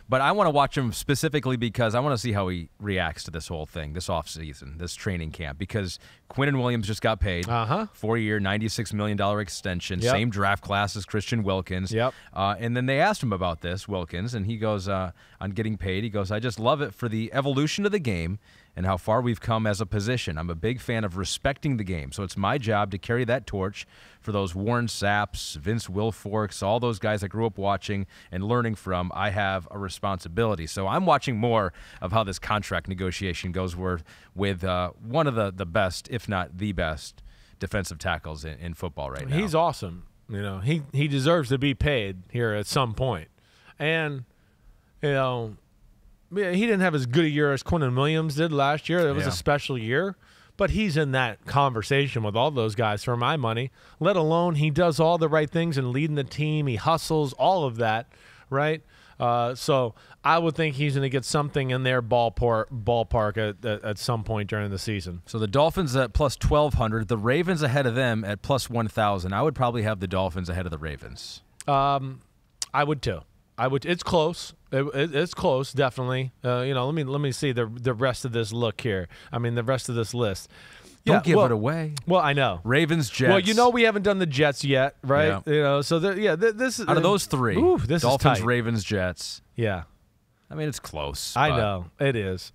But I want to watch him specifically because I want to see how he reacts to this whole thing, this offseason, this training camp. Because Quinnen Williams just got paid, 4-year, $96 million extension, same draft class as Christian Wilkins. And then they asked him about this, Wilkins, and he goes on getting paid. He goes, I just love it for the evolution of the game and how far we've come as a position. I'm a big fan of respecting the game, so it's my job to carry that torch for those Warren Sapps, Vince Wilforks, all those guys I grew up watching and learning from. I have a responsibility. So I'm watching more of how this contract negotiation goes with one of the best, if not the best, defensive tackles in football right now. He's awesome. He deserves to be paid here at some point. And, he didn't have as good a year as Quinnen Williams did last year. It was a special year. But he's in that conversation with all those guys for my money, let alone he does all the right things and leading the team. He hustles, all of that, right? So I would think he's going to get something in their ballpark at some point during the season. So the Dolphins at plus 1,200, the Ravens ahead of them at plus 1,000. I would probably have the Dolphins ahead of the Ravens. I would too. It's close. It's close, definitely. Let me see the rest of this look here. I mean, the rest of this list. Don't give it away. Well, I know. Ravens, Jets. Well, we haven't done the Jets yet, right? Yeah. So this is out of those three. This Dolphins, is tight. Ravens, Jets. Yeah. I mean, it's close. I know it is.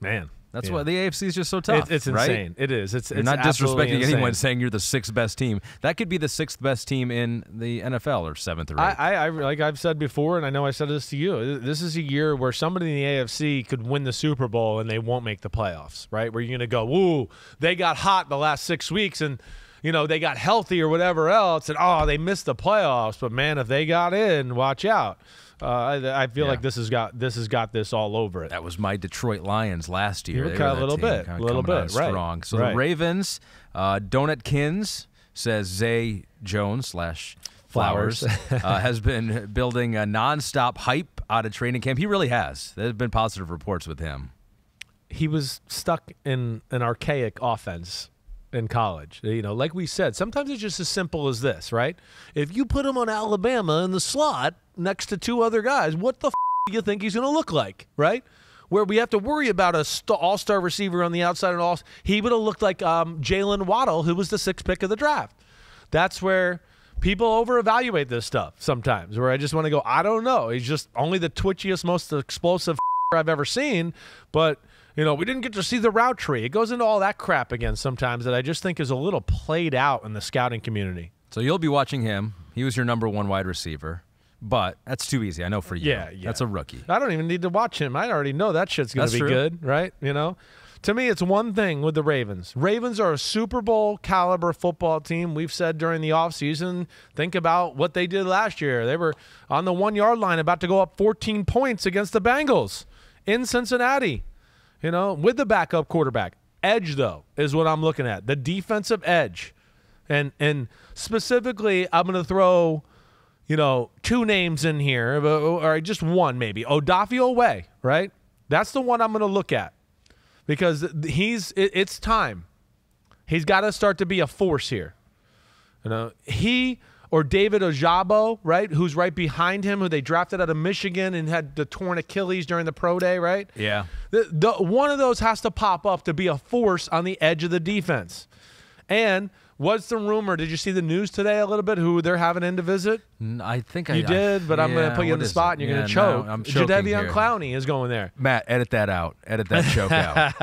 Man. That's why the AFC is just so tough. It's insane. It is. You're not disrespecting insane. anyone saying you're the 6th best team. That could be the 6th best team in the NFL or 7th or 8th. I like I've said before, and I know I said this to you. This is a year where somebody in the AFC could win the Super Bowl and they won't make the playoffs, right? Where you're going to go, woo, they got hot the last 6 weeks and they got healthy or whatever else, and they missed the playoffs. But man, if they got in, watch out. I feel like this has got this all over it. That was my Detroit Lions last year. A little bit, right? Strong. So the Ravens, Donutkins says Zay Jones / Flowers has been building a nonstop hype out of training camp. He really has. There have been positive reports with him. He was stuck in an archaic offense in college. Like we said, sometimes it's just as simple as this, right? If you put him on Alabama in the slot next to 2 other guys, what the do you think he's going to look like, right? Where we have to worry about a all-star receiver on the outside and all. He would have looked like Jalen Waddle, who was the 6th pick of the draft. That's where people over-evaluate this stuff sometimes, where I just want to go, I don't know. He's just only the twitchiest, most explosive I've ever seen, but we didn't get to see the route tree. It goes into all that crap again sometimes that I just think is a little played out in the scouting community. So you'll be watching him. He was your number 1 wide receiver. But that's too easy. I know for you. Yeah. That's a rookie. I don't even need to watch him. I already know that shit's going to be good, right? To me, it's one thing with the Ravens. Ravens are a Super Bowl caliber football team. We've said during the offseason, think about what they did last year. They were on the 1-yard line about to go up 14 points against the Bengals in Cincinnati, with the backup quarterback. Edge, though, is what I'm looking at. The defensive edge. And specifically, I'm going to throw – 2 names in here, or just one maybe. Odafe Oweh, right? That's the one I'm going to look at because it's time. He's got to start to be a force here. He or David Ojabo, right, who's right behind him, who they drafted out of Michigan and had the torn Achilles during the pro day, right? Yeah. One of those has to pop up to be a force on the edge of the defense. And what's the rumor? Did you see the news today a little bit? Who they're having in to visit? I think you did, but I'm going to put you in the spot, and you're going to choke. No, I'm choking Jadeveon Clowney is going there. Matt, edit that out. Edit that choke out.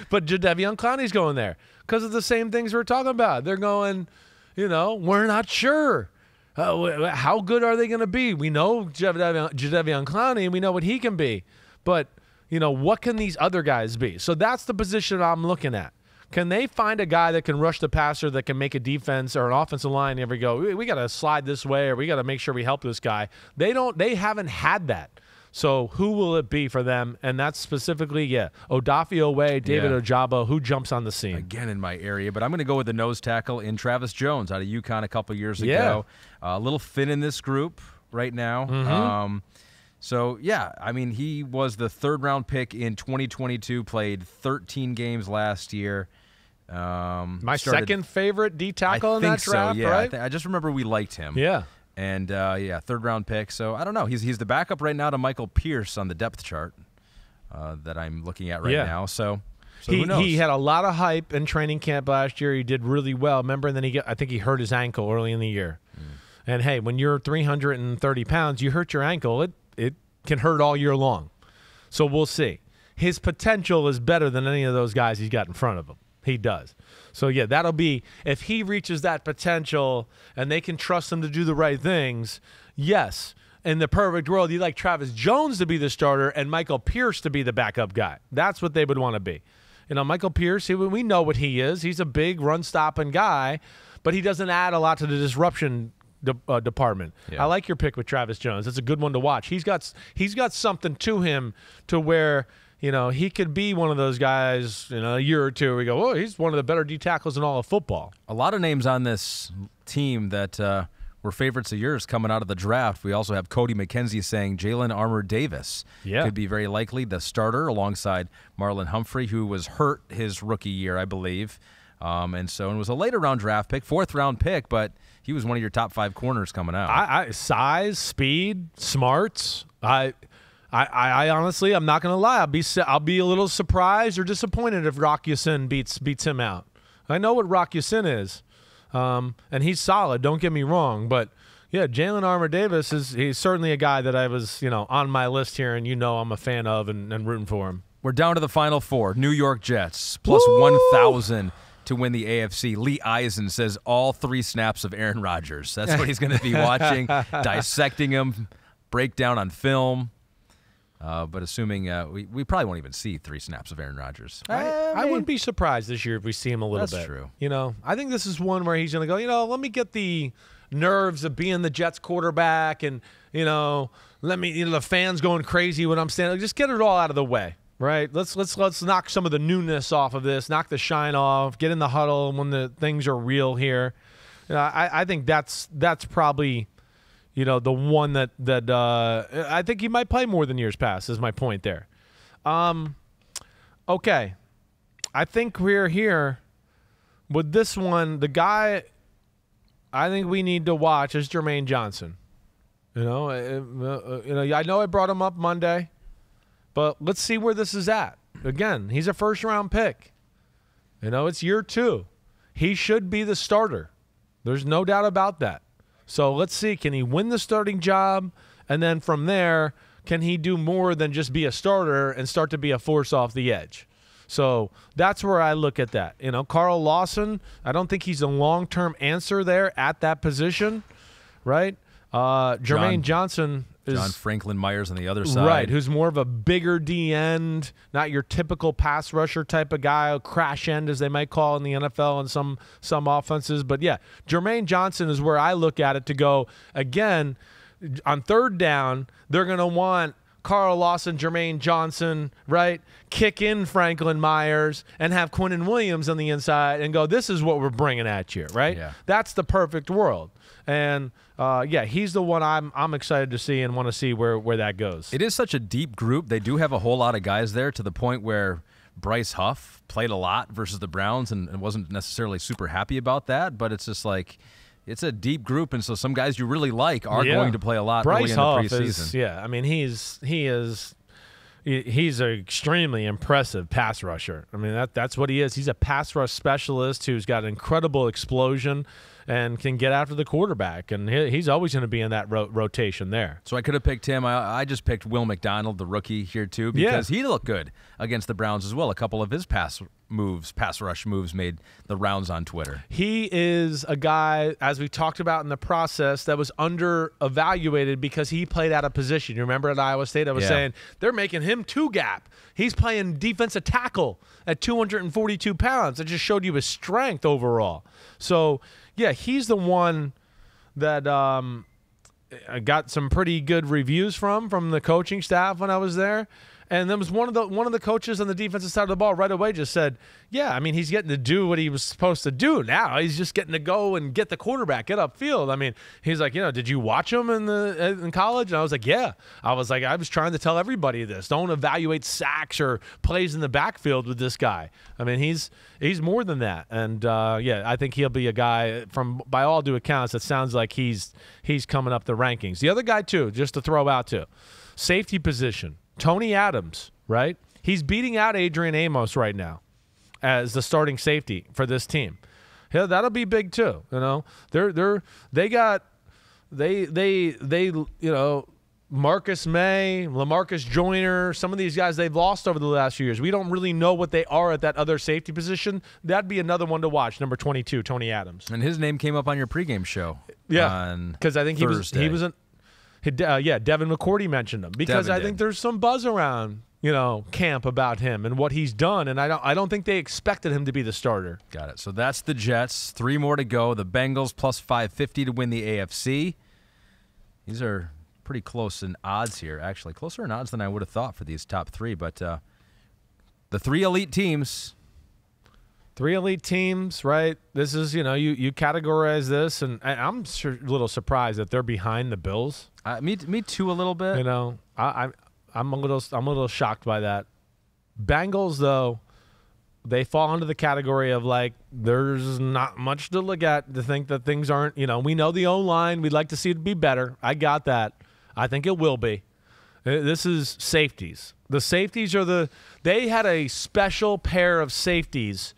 But Jadeveon Clowney's going there because of the same things we're talking about. They're going, we're not sure. How good are they going to be? We know Jadeveon Clowney, and we know what he can be. But, what can these other guys be? So that's the position I'm looking at. Can they find a guy that can rush the passer, that can make a defense or an offensive line ever go, we got to slide this way or we got to make sure we help this guy? They haven't had that. So who will it be for them? And that's specifically, Odafe Oweh, David Ojabo, who jumps on the scene. Again in my area, but I'm going to go with the nose tackle in Travis Jones out of UConn a couple years ago. A little thin in this group right now. Mm-hmm. He was the 3rd-round pick in 2022, played 13 games last year. My second favorite D tackle in that draft, right? I just remember we liked him. Yeah. And, 3rd-round pick. So, I don't know. He's the backup right now to Michael Pierce on the depth chart that I'm looking at right now. So who knows? He had a lot of hype in training camp last year. He did really well. Remember, and then I think he hurt his ankle early in the year. And, hey, when you're 330 pounds, you hurt your ankle, it can hurt all year long. So we'll see. His potential is better than any of those guys he's got in front of him. He does. So, that'll be – if he reaches that potential and they can trust him to do the right things, yes, in the perfect world, you'd like Travis Jones to be the starter and Michael Pierce to be the backup guy. That's what they would want to be. Michael Pierce, we know what he is. He's a big run-stopping guy, but he doesn't add a lot to the disruption department. I like your pick with Travis Jones. It's a good one to watch. He's got something to him to where – he could be one of those guys in a year or two where we go, he's one of the better D tackles in all of football. A lot of names on this team that were favorites of yours coming out of the draft. We also have Cody McKenzie saying Jalen Armour-Davis could be very likely the starter alongside Marlon Humphrey, who was hurt his rookie year, I believe. And was a later round draft pick, 4th-round pick, but he was one of your top 5 corners coming out. Size, speed, smarts. I honestly, I'm not going to lie. I'll be a little surprised or disappointed if Rock Ya-Sin beats him out. I know what Rock Ya-Sin is, and he's solid. Don't get me wrong, but Jalen Armour-Davis he's certainly a guy that I was on my list here, and I'm a fan of and rooting for him. We're down to the final 4. New York Jets plus 1,000 to win the AFC. Lee Eisen says all 3 snaps of Aaron Rodgers. That's what he's going to be watching, dissecting him, breakdown on film. But assuming we probably won't even see 3 snaps of Aaron Rodgers. I wouldn't be surprised this year if we see him a little bit. That's true. I think this is one where he's going to go, let me get the nerves of being the Jets quarterback and, let me, the fans going crazy when I'm standing. Just get it all out of the way, right? Let's knock some of the newness off of this, knock the shine off, get in the huddle when the things are real here. I think that's probably – the one that I think he might play more than years past is my point there. Okay. I think we're here with this one. The guy I think we need to watch is Jermaine Johnson. I know I brought him up Monday, but let's see where this is at. Again, he's a first-round pick. It's year 2. He should be the starter. There's no doubt about that. So let's see, can he win the starting job? And then from there, can he do more than just be a starter and start to be a force off the edge? So that's where I look at that. You know, Carl Lawson, I don't think he's a long-term answer there at that position, right? Jermaine Johnson is John Franklin Myers on the other side. Right, who's more of a bigger D end, not your typical pass rusher type of guy, a crash end as they might call in the NFL and some offenses. But yeah, Jermaine Johnson is where I look at it to go, again, on third down, they're going to want Carl Lawson, Jermaine Johnson, right? Kick in Franklin Myers and have Quinnen Williams on the inside and go, this is what we're bringing at you, right? Yeah. That's the perfect world. And, yeah, he's the one I'm excited to see and want to see where that goes. It is such a deep group. They do have a whole lot of guys there to the point where Bryce Huff played a lot versus the Browns and wasn't necessarily super happy about that, but it's just like – it's a deep group, and so some guys you really like are going to play a lot early in the preseason. I mean, he's an extremely impressive pass rusher. I mean, that's what he is. He's a pass rush specialist who's got incredible explosion and can get after the quarterback, and he's always going to be in that rotation there. So I could have picked him. I just picked Will McDonald, the rookie, here too, because he looked good against the Browns as well. A couple of his pass rush moves made the rounds on Twitter. He is a guy, as we talked about in the process, that was under-evaluated because he played out of position. You remember at Iowa State I was saying they're making him two-gap. He's playing defensive tackle at 242 pounds. It just showed you his strength overall. So, yeah, he's the one that I got some pretty good reviews from the coaching staff when I was there. And then was one of the coaches on the defensive side of the ball right away just said, yeah, I mean, he's getting to do what he was supposed to do now. He's just getting to go and get the quarterback, get upfield. I mean, he's like, did you watch him in college? And I was like, yeah. I was trying to tell everybody this. Don't evaluate sacks or plays in the backfield with this guy. I mean, he's more than that. And, yeah, I think he'll be a guy by all due accounts, it sounds like he's coming up the rankings. The other guy, too, just to throw out, too, safety position. Tony Adams, right? He's beating out Adrian Amos right now as the starting safety for this team. Yeah, that'll be big too. They Marcus May, LaMarcus Joyner, some of these guys they've lost over the last few years. We don't really know what they are at that other safety position. That'd be another one to watch. Number 22, Tony Adams, and his name came up on your pregame show. Yeah, because I think Thursday. he was an. Devin McCourty mentioned him because I think there's some buzz around, camp about him and what he's done, and I don't think they expected him to be the starter. Got it. So that's the Jets. 3 more to go. The Bengals plus 550 to win the AFC. These are pretty close in odds here, actually. Closer in odds than I would have thought for these top 3, but the 3 elite teams. 3 elite teams, right? This is, you categorize this, and I'm a little surprised that they're behind the Bills. Me too, a little bit. I'm a little shocked by that. Bengals, though, they fall into the category of there's not much to look at to think that things aren't. We know the O-line. We'd like to see it be better. I got that. I think it will be. This is safeties. The safeties they had a special pair of safeties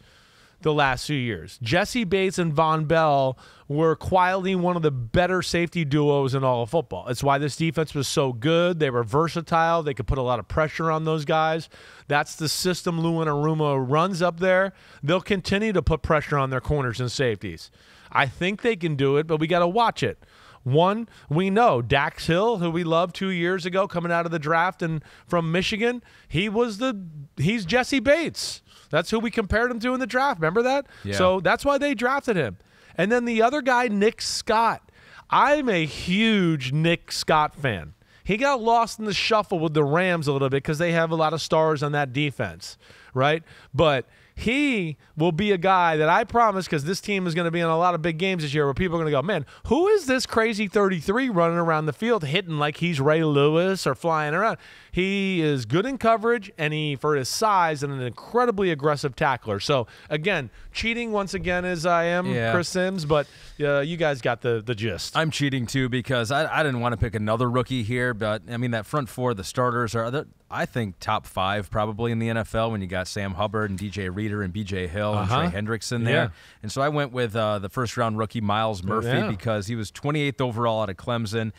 the last few years. Jesse Bates and Von Bell were quietly one of the better safety duos in all of football. It's why this defense was so good. They were versatile. They could put a lot of pressure on those guys. That's the system Lou Anarumo runs up there. They'll continue to put pressure on their corners and safeties. I think they can do it, but we got to watch it. One, we know Dax Hill, who we loved 2 years ago coming out of the draft and from Michigan, he's Jesse Bates. That's who we compared him to in the draft. Remember that? Yeah. So that's why they drafted him. And then the other guy, Nick Scott. I'm a huge Nick Scott fan. He got lost in the shuffle with the Rams a little bit because they have a lot of stars on that defense, right? But he will be a guy that I promise, because this team is going to be in a lot of big games this year where people are going to go, man, who is this crazy 33 running around the field hitting like he's Ray Lewis or flying around? He is good in coverage, and for his size, and an incredibly aggressive tackler. So, again, cheating once again as I am, Chris Simms, but you guys got the gist. I'm cheating too because I didn't want to pick another rookie here, but, I mean, that front 4, the starters are I think top 5 probably in the NFL when you got Sam Hubbard and DJ Reader and B.J. Hill and Trey Hendrickson there. Yeah. And so I went with the first-round rookie Miles Murphy because he was 28th overall out of Clemson.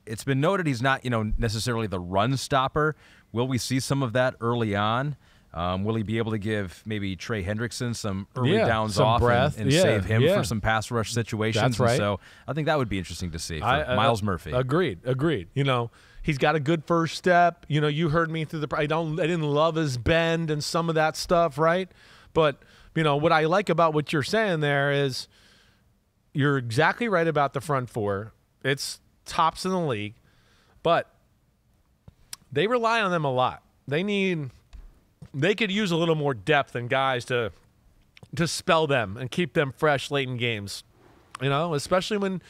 it's been noted he's not, necessarily the run stopper. Will we see some of that early on? Will he be able to give maybe Trey Hendrickson some early downs some off breath. and save him for some pass rush situations? That's right. So I think that would be interesting to see for Myles Murphy. Agreed. He's got a good first step. You heard me through I didn't love his bend and some of that stuff, right? But what I like about what you're saying there is you're exactly right about the front four. It's tops in the league, but they rely on them a lot. They could use a little more depth and guys to spell them and keep them fresh late in games, especially when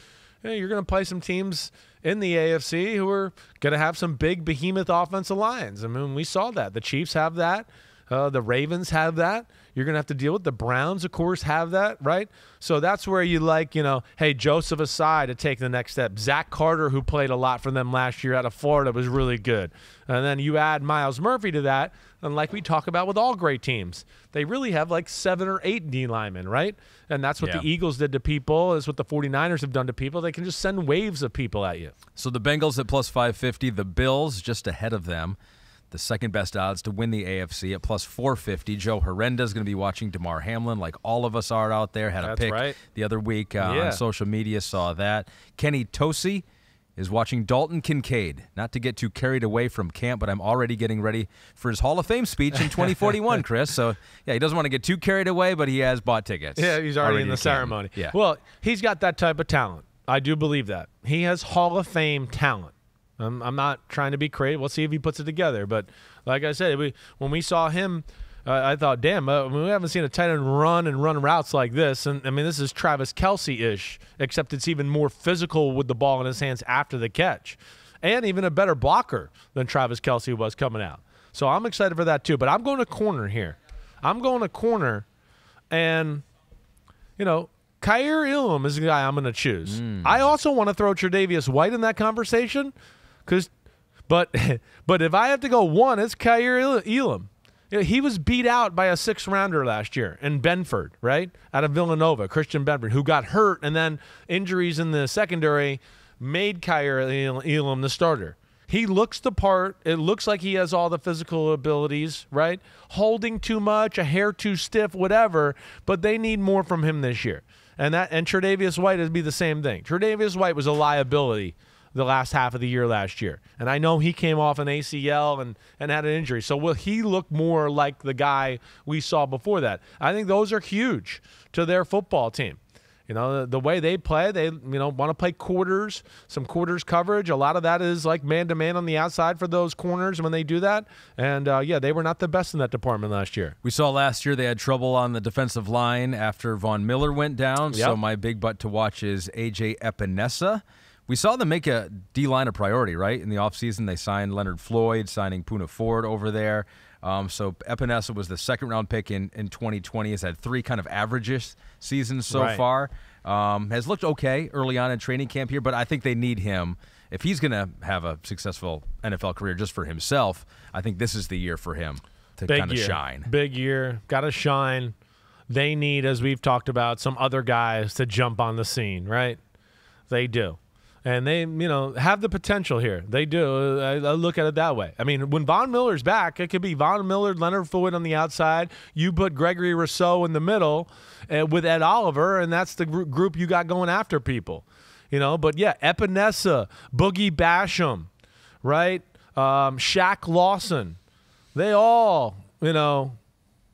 you're going to play some teams in the AFC who are going to have some big behemoth offensive lines. I mean, we saw that. The Chiefs have that. The Ravens have that. You're going to have to deal with the Browns, of course, have that, right? So that's where you hey, Joseph Asai to take the next step. Zach Carter, who played a lot for them last year out of Florida, was really good. And then you add Myles Murphy to that, and like we talk about with all great teams, they really have 7 or 8 D linemen, right? And that's what the Eagles did to people, is what the 49ers have done to people. They can just send waves of people at you. So the Bengals at plus 550, the Bills just ahead of them. The second best odds to win the AFC at plus 450. Joe Horrenda is going to be watching Damar Hamlin like all of us are out there. Had a pick the other week on social media, saw that. Kenny Tosi is watching Dalton Kincaid. Not to get too carried away from camp, but I'm already getting ready for his Hall of Fame speech in 2041, Chris. So, he doesn't want to get too carried away, but he has bought tickets. Yeah, he's already in the ceremony. Yeah. Well, he's got that type of talent. I do believe that. He has Hall of Fame talent. I'm not trying to be crazy. We'll see if he puts it together. But like I said, when we saw him, I thought, damn, we haven't seen a tight end run routes like this. And, this is Travis Kelce-ish, except it's even more physical with the ball in his hands after the catch. And even a better blocker than Travis Kelce was coming out. So I'm excited for that too. But I'm going to corner here. I'm going to corner. And, Kaiir Elam is the guy I'm going to choose. I also want to throw Tre'Davious White in that conversation. But if I have to go one, it's Kaiir Elam. He was beat out by a 6th-rounder last year in Benford, right, out of Villanova, Christian Benford, who got hurt, and then injuries in the secondary made Kaiir Elam the starter. He looks the part. It looks like he has all the physical abilities, right? Holding too much, a hair too stiff, whatever, but they need more from him this year. And Tre'Davious White would be the same thing. Tre'Davious White was a liability the last half of the year last year. And I know he came off an ACL and had an injury. So will he look more like the guy we saw before that? I think those are huge to their football team. The way they play, they want to play quarters, some quarters coverage. A lot of that is like man-to-man on the outside for those corners when they do that. And, they were not the best in that department last year. We saw last year they had trouble on the defensive line after Von Miller went down. Yep. So my big butt to watch is A.J. Epinesa. We saw them make a D-line a priority, right? In the offseason, they signed Leonard Floyd, signing Poona Ford over there. So Epinesa was the 2nd-round pick in 2020. Has had 3 kind of average-ish seasons so far. Has looked okay early on in training camp here, but I think they need him. If he's going to have a successful NFL career just for himself, I think this is the year for him to kind of shine. Big year. Got to shine. They need, as we've talked about, some other guys to jump on the scene, right? They do. And they, have the potential here. They do. I look at it that way. I mean, when Von Miller's back, it could be Von Miller, Leonard Floyd on the outside. You put Gregory Rousseau in the middle with Ed Oliver, and that's the group you got going after people. But, Epinesa, Boogie Basham, right? Shaq Lawson. They all,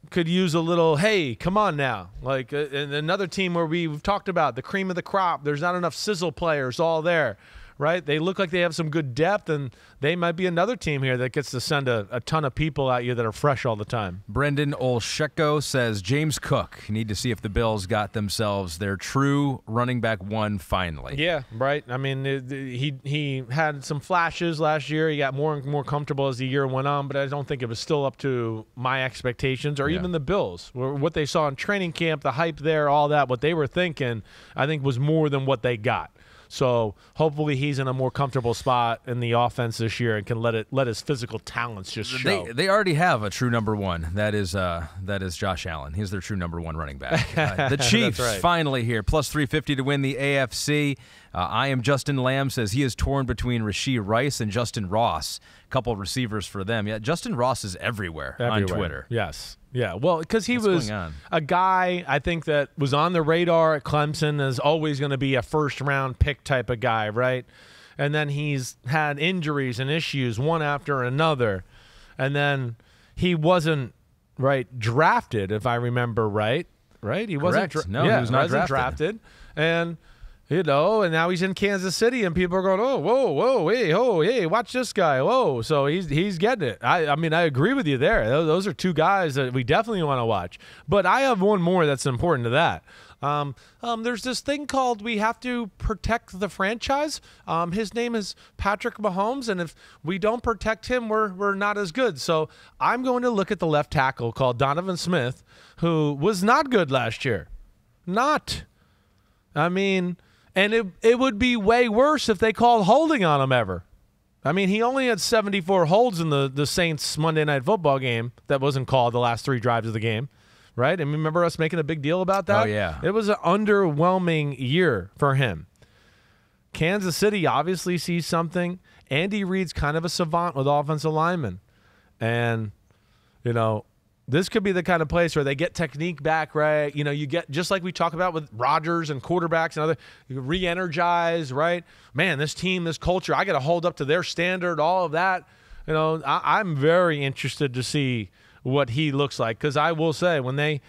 could use a little, hey, come on now. Like another team where we've talked about the cream of the crop. There's not enough sizzle players all there, right? They look like they have some good depth, and they might be another team here that gets to send a ton of people at you that are fresh all the time. Brendan Olszewski says, James Cook, you need to see if the Bills got themselves their true running back one finally. Yeah, right. I mean, he had some flashes last year. He got more and more comfortable as the year went on, but I don't think it was still up to my expectations or even the Bills. What they saw in training camp, the hype there, all that, what they were thinking, I think was more than what they got. So hopefully he's in a more comfortable spot in the offense this year and can let his physical talents just show. They already have a true number one. That is Josh Allen. He's their true number one running back. The Chiefs finally here, plus 350 to win the AFC. I am Justin Lamb says he is torn between Rashee Rice and Justin Ross. A couple of receivers for them. Yeah, Justin Ross is everywhere on Twitter. Yes. Yeah, well, because he was a guy, I think, that was on the radar at Clemson, is always going to be a first-round pick type of guy, right? And then he's had injuries and issues one after another. And then he wasn't, drafted, if I remember right? He wasn't he was not drafted. And, and now he's in Kansas City, and people are going, oh, whoa, hey, watch this guy, whoa. So he's getting it. I mean, I agree with you there. Those are two guys that we definitely want to watch. But I have one more that's important to that. There's this thing called we have to protect the franchise. His name is Patrick Mahomes, and if we don't protect him, we're not as good. So I'm going to look at the left tackle called Donovan Smith, who was not good last year. I mean, and it would be way worse if they called holding on him ever. I mean, he only had 74 holds in the Saints Monday Night Football game that wasn't called the last 3 drives of the game. Right? And remember us making a big deal about that? Oh, yeah. It was an underwhelming year for him. Kansas City obviously sees something. Andy Reid's kind of a savant with offensive linemen. And, this could be the kind of place where they get technique back, right? You get, just like we talk about with Rodgers and quarterbacks and other, you re-energize, right? Man, this team, this culture, I got to hold up to their standard, all of that. I'm very interested to see what he looks like, because I will say when they,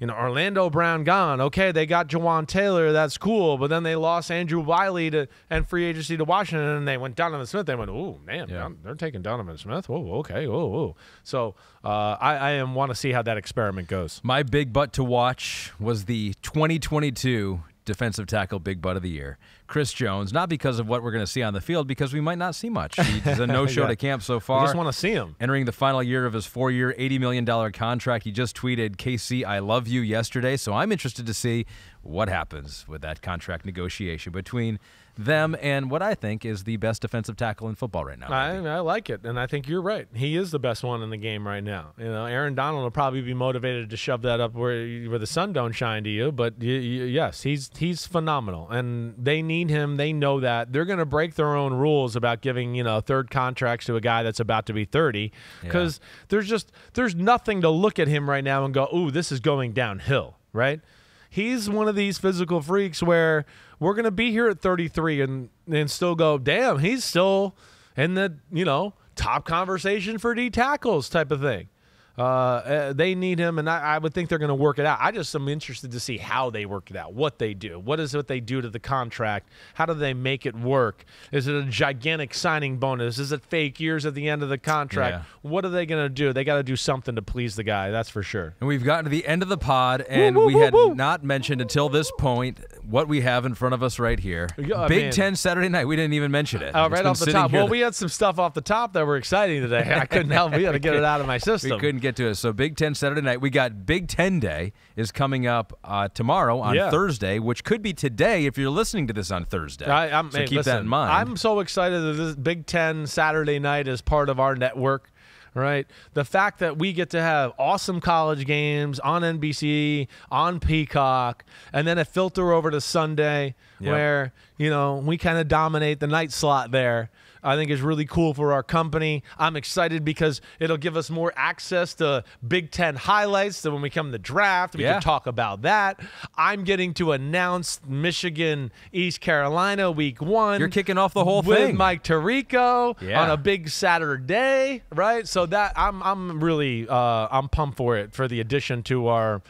Orlando Brown gone, okay, they got Jawan Taylor, that's cool, but then they lost Andrew Wiley and free agency to Washington, and they went Donovan Smith. They went, oh man, they're taking Donovan Smith. Oh, okay, oh. So I want to see how that experiment goes. My big butt to watch was the 2022 defensive tackle big butt of the year, Chris Jones, not because of what we're going to see on the field, because we might not see much. He's a no-show to camp so far. I just want to see him. Entering the final year of his 4-year, $80 million contract. He just tweeted, KC, I love you yesterday, so I'm interested to see what happens with that contract negotiation between them and what I think is the best defensive tackle in football right now. I like it, and I think you're right. He is the best one in the game right now. Aaron Donald will probably be motivated to shove that up where the sun don't shine to you, but yes, he's phenomenal, and they need him. They know that. They're going to break their own rules about giving, third contracts to a guy that's about to be 30, because there's nothing to look at him right now and go, ooh, this is going downhill, right? He's one of these physical freaks where we're going to be here at 33 and still go, damn, he's still in the, top conversation for D tackles type of thing. They need him, and I would think they're going to work it out. I just am interested to see how they work it out, what they do. What is it they do to the contract? How do they make it work? Is it a gigantic signing bonus? Is it fake years at the end of the contract? Yeah. What are they going to do? They got to do something to please the guy, that's for sure. And we've gotten to the end of the pod, and we had not mentioned until this point what we have in front of us right here. Big Ten Saturday night. We didn't even mention it. Right off the top. Well, we had some stuff off the top that were exciting today. I couldn't help. We had to get it out of my system. We couldn't get to it. So Big Ten Saturday night. We got Big Ten Day is coming up tomorrow on Thursday, which could be today if you're listening to this on Thursday. So keep that in mind. I'm so excited that this Big Ten Saturday night is part of our network. Right, the fact that we get to have awesome college games on NBC, on Peacock, and then a filter over to Sunday where we kind of dominate the night slot there. I think is really cool for our company. I'm excited because it'll give us more access to Big Ten highlights. So when we come to the draft, we can talk about that. I'm getting to announce Michigan, East Carolina, Week 1. You're kicking off the whole thing with Mike Tirico on a big Saturday, right? So that I'm really I'm pumped for it, for the addition to our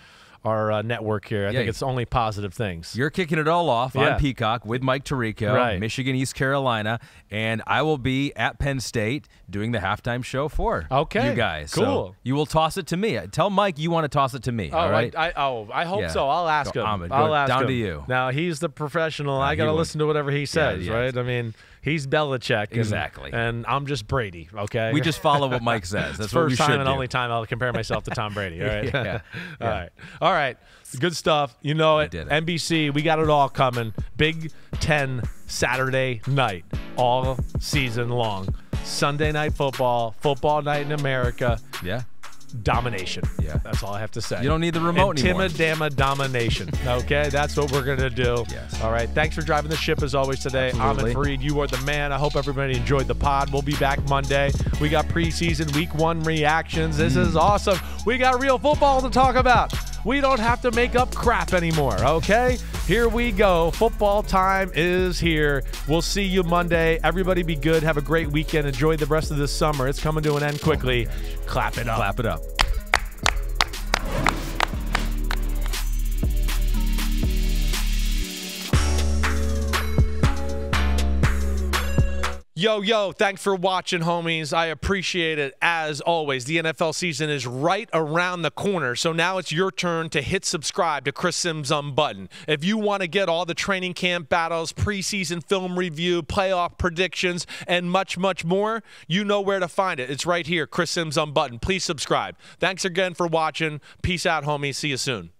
network here. I think it's only positive things. You're kicking it all off on Peacock with Mike Tirico, Michigan, East Carolina, and I will be at Penn State doing the halftime show for you guys. Cool. So you will toss it to me. Tell Mike you want to toss it to me. All right. I hope so. I'll ask him. Ahmed, I'll ask down him. to you. Now he's the professional. I got to listen to whatever he says, right? I mean, he's Belichick. Exactly. And I'm just Brady, okay? We just follow what Mike says. That's what we should do. First time and only time I'll compare myself to Tom Brady, all right? All right. Good stuff. You know it. NBC, we got it all coming. Big Ten Saturday night, all season long. Sunday night football, football night in America. Yeah. domination. Yeah. That's all I have to say. You don't need the remote anymore. Intimidama domination. Okay, that's what we're going to do. Yes. All right, thanks for driving the ship as always today. Absolutely. Ahmed Fareed, you are the man. I hope everybody enjoyed the pod. We'll be back Monday. We got preseason week 1 reactions. This is awesome. We got real football to talk about. We don't have to make up crap anymore, okay? Here we go. Football time is here. We'll see you Monday. Everybody be good. Have a great weekend. Enjoy the rest of this summer. It's coming to an end quickly. Clap it up. Clap it up. Yo, thanks for watching, homies. I appreciate it as always. The NFL season is right around the corner, so now it's your turn to hit subscribe to Chris Simms Unbuttoned. If you want to get all the training camp battles, preseason film review, playoff predictions, and much, much more, you know where to find it. It's right here, Chris Simms Unbuttoned. Please subscribe. Thanks again for watching. Peace out, homies. See you soon.